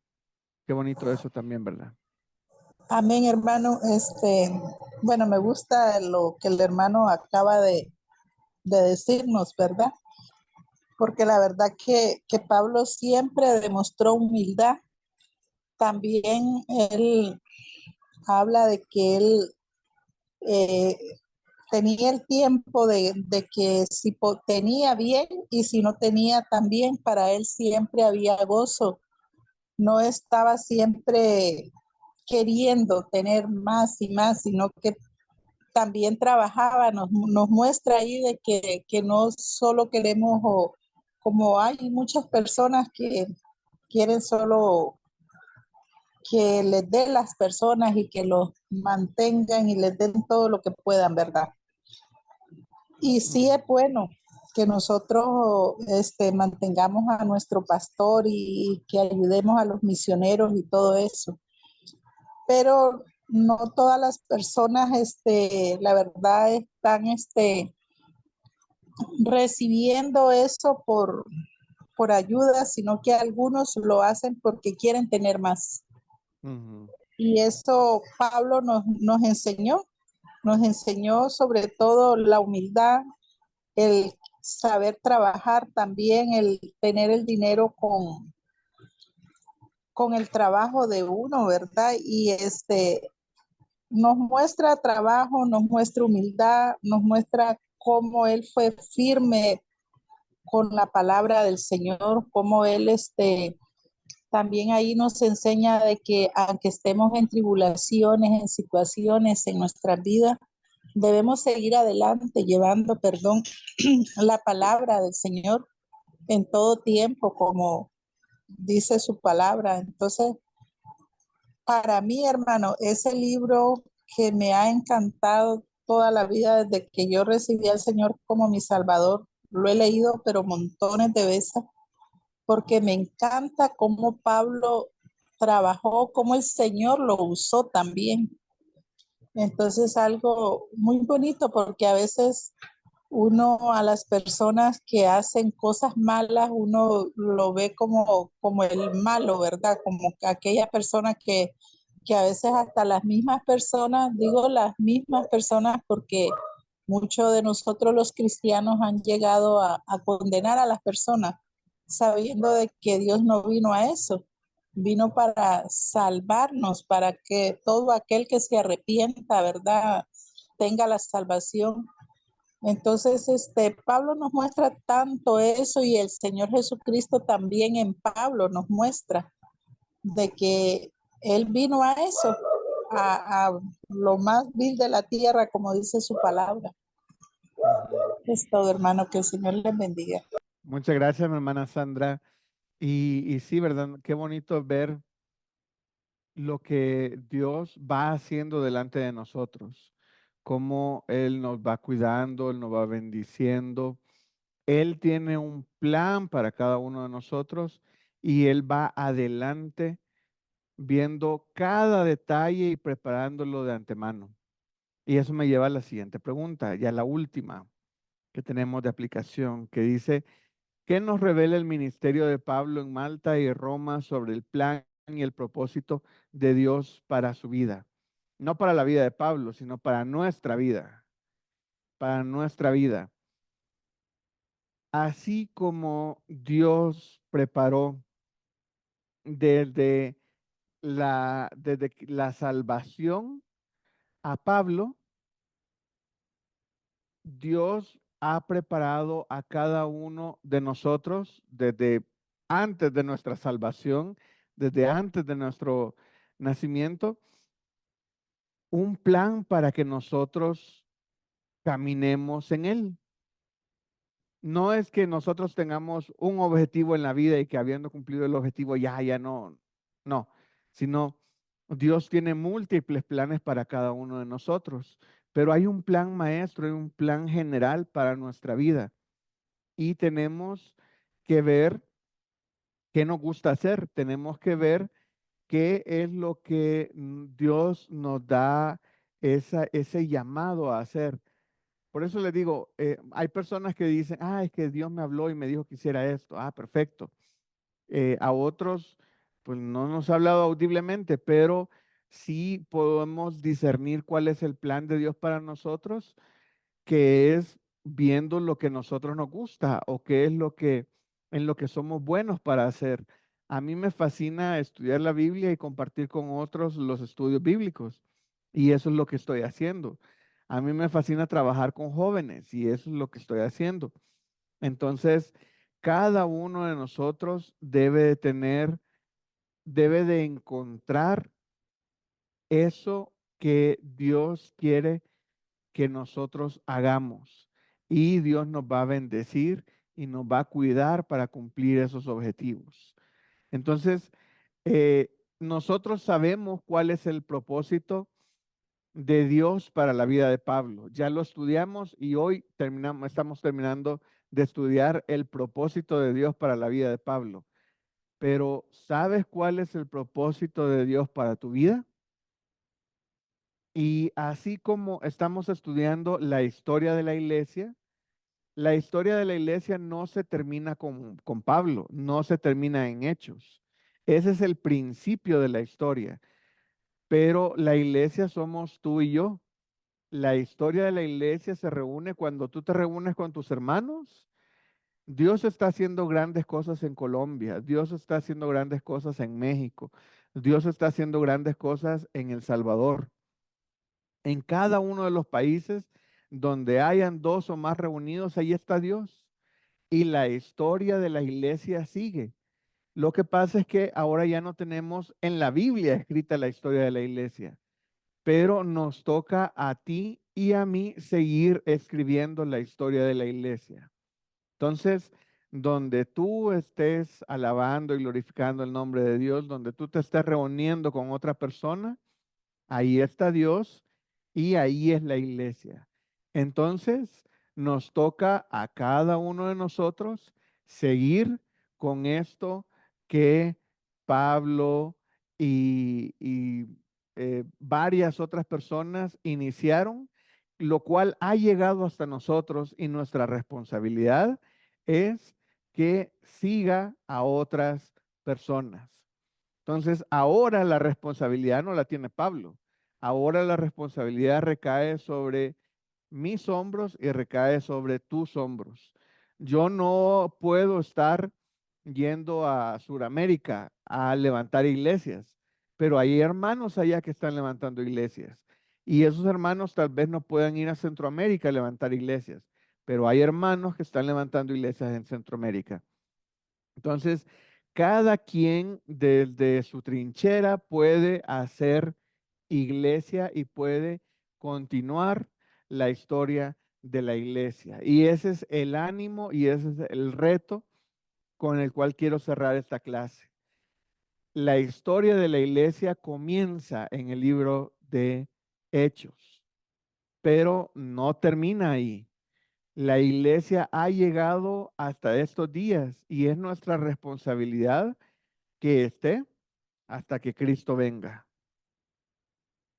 Qué bonito eso también, ¿verdad? Amén, hermano. Bueno, me gusta lo que el hermano acaba de decirnos, ¿verdad? Porque la verdad que Pablo siempre demostró humildad. También él habla de que él eh, tenía el tiempo de que si tenía bien y si no tenía también, para él siempre había gozo. No estaba siempre queriendo tener más y más, sino que también trabajaba, nos muestra ahí de que no solo queremos, o, como hay muchas personas que quieren solo que les den las personas y que los mantengan y les den todo lo que puedan, ¿verdad? Y sí es bueno que nosotros mantengamos a nuestro pastor y que ayudemos a los misioneros y todo eso. Pero no todas las personas, la verdad, están recibiendo eso por ayuda, sino que algunos lo hacen porque quieren tener más. Ujú. Y eso Pablo nos enseñó sobre todo la humildad, el saber trabajar también, el tener el dinero con el trabajo de uno, ¿verdad? Y nos muestra trabajo, nos muestra humildad, nos muestra cómo él fue firme con la palabra del Señor, cómo él también ahí nos enseña de que aunque estemos en tribulaciones, en situaciones en nuestra vida, debemos seguir adelante llevando, la palabra del Señor en todo tiempo, como dice su palabra. Entonces, para mí, hermano, ese libro que me ha encantado toda la vida desde que yo recibí al Señor como mi Salvador, lo he leído pero montones de veces, porque me encanta cómo Pablo trabajó, cómo el Señor lo usó también. Entonces, algo muy bonito, porque a veces uno a las personas que hacen cosas malas, uno lo ve como el malo, ¿verdad? Como aquella persona que que a veces hasta las mismas personas, digo las mismas personas porque muchos de nosotros los cristianos han llegado a condenar a las personas sabiendo de que Dios no vino a eso, vino para salvarnos, para que todo aquel que se arrepienta, ¿verdad?, tenga la salvación. Entonces, Pablo nos muestra tanto eso, y el Señor Jesucristo también en Pablo nos muestra de que Él vino a eso, a lo más vil de la tierra, como dice su palabra. Es todo, hermano, que el Señor les bendiga. Muchas gracias, mi hermana Sandra. Y sí, ¿verdad? Qué bonito ver lo que Dios va haciendo delante de nosotros, cómo Él nos va cuidando, Él nos va bendiciendo. Él tiene un plan para cada uno de nosotros y Él va adelante viendo cada detalle y preparándolo de antemano. Y eso me lleva a la siguiente pregunta, ya la última que tenemos de aplicación, que dice, ¿qué nos revela el ministerio de Pablo en Malta y Roma sobre el plan y el propósito de Dios para su vida? No para la vida de Pablo, sino para nuestra vida, para nuestra vida. Así como Dios preparó desde la salvación a Pablo, Dios ha preparado a cada uno de nosotros desde antes de nuestra salvación, desde antes de nuestro nacimiento, un plan para que nosotros caminemos en él. No es que nosotros tengamos un objetivo en la vida y que habiendo cumplido el objetivo ya no, sino Dios tiene múltiples planes para cada uno de nosotros, pero hay un plan maestro, hay un plan general para nuestra vida y tenemos que ver qué nos gusta hacer, tenemos que ver qué es lo que Dios nos da ese llamado a hacer. Por eso les digo, hay personas que dicen, es que Dios me habló y me dijo que hiciera esto. Perfecto. A otros, pues no nos ha hablado audiblemente, pero sí podemos discernir cuál es el plan de Dios para nosotros, que es viendo lo que a nosotros nos gusta o qué es lo que en lo que somos buenos para hacer. A mí me fascina estudiar la Biblia y compartir con otros los estudios bíblicos, y eso es lo que estoy haciendo. A mí me fascina trabajar con jóvenes y eso es lo que estoy haciendo. Entonces, cada uno de nosotros debe de encontrar eso que Dios quiere que nosotros hagamos, y Dios nos va a bendecir y nos va a cuidar para cumplir esos objetivos. Entonces, nosotros sabemos cuál es el propósito de Dios para la vida de Pablo. Ya lo estudiamos y hoy estamos terminando de estudiar el propósito de Dios para la vida de Pablo. Pero ¿sabes cuál es el propósito de Dios para tu vida? Y así como estamos estudiando la historia de la iglesia no se termina con Pablo, no se termina en Hechos. Ese es el principio de la historia. Pero la iglesia somos tú y yo. La historia de la iglesia se reúne cuando tú te reúnes con tus hermanos. Dios está haciendo grandes cosas en Colombia. Dios está haciendo grandes cosas en México. Dios está haciendo grandes cosas en El Salvador. En cada uno de los países donde hayan dos o más reunidos, ahí está Dios. Y la historia de la iglesia sigue. Lo que pasa es que ahora ya no tenemos en la Biblia escrita la historia de la iglesia, pero nos toca a ti y a mí seguir escribiendo la historia de la iglesia. Entonces, donde tú estés alabando y glorificando el nombre de Dios, donde tú te estés reuniendo con otra persona, ahí está Dios y ahí es la iglesia. Entonces, nos toca a cada uno de nosotros seguir con esto que Pablo y varias otras personas iniciaron, lo cual ha llegado hasta nosotros, y nuestra responsabilidad es que siga a otras personas. Entonces, ahora la responsabilidad no la tiene Pablo. Ahora la responsabilidad recae sobre mis hombros y recae sobre tus hombros. Yo no puedo estar yendo a Sudamérica a levantar iglesias, pero hay hermanos allá que están levantando iglesias. Y esos hermanos tal vez no puedan ir a Centroamérica a levantar iglesias, pero hay hermanos que están levantando iglesias en Centroamérica. Entonces, cada quien desde su trinchera puede hacer iglesia y puede continuar la historia de la iglesia. Y ese es el ánimo y ese es el reto con el cual quiero cerrar esta clase. La historia de la iglesia comienza en el libro de Hechos, pero no termina ahí. La iglesia ha llegado hasta estos días y es nuestra responsabilidad que esté hasta que Cristo venga.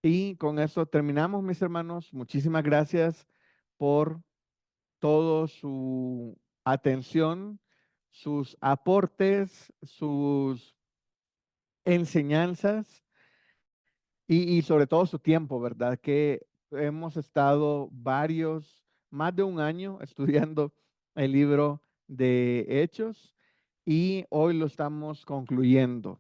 Y con eso terminamos, mis hermanos. Muchísimas gracias por toda su atención, sus aportes, sus enseñanzas y sobre todo su tiempo, ¿verdad? Que hemos estado más de un año estudiando el libro de Hechos y hoy lo estamos concluyendo.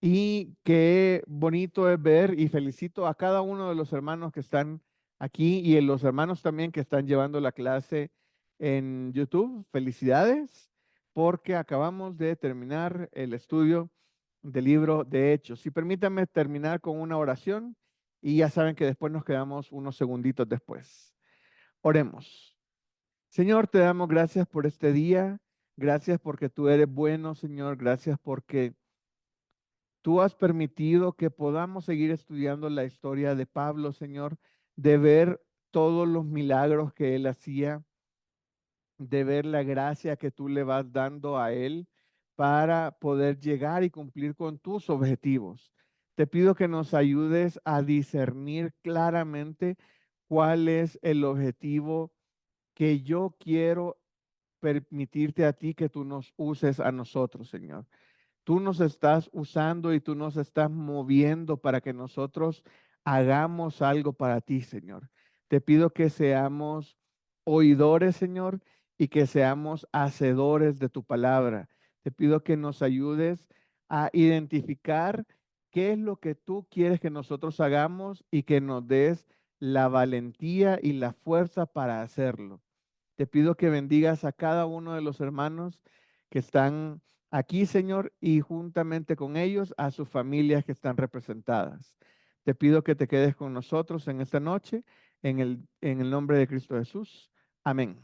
Y qué bonito es ver y felicito a cada uno de los hermanos que están aquí y a los hermanos también que están llevando la clase en YouTube. Felicidades porque acabamos de terminar el estudio del libro de Hechos. Y permítanme terminar con una oración y ya saben que después nos quedamos unos segunditos después. Oremos. Señor, te damos gracias por este día. Gracias porque tú eres bueno, Señor. Gracias porque tú has permitido que podamos seguir estudiando la historia de Pablo, Señor, de ver todos los milagros que él hacía, de ver la gracia que tú le vas dando a él para poder llegar y cumplir con tus objetivos. Te pido que nos ayudes a discernir claramente cuál es el objetivo que yo quiero permitirte a ti que tú nos uses a nosotros, Señor. Tú nos estás usando y tú nos estás moviendo para que nosotros hagamos algo para ti, Señor. Te pido que seamos oidores, Señor, y que seamos hacedores de tu palabra. Te pido que nos ayudes a identificar qué es lo que tú quieres que nosotros hagamos y que nos des la valentía y la fuerza para hacerlo. Te pido que bendigas a cada uno de los hermanos que están aquí, Señor, y juntamente con ellos a sus familias que están representadas. Te pido que te quedes con nosotros en esta noche, en el nombre de Cristo Jesús. Amén.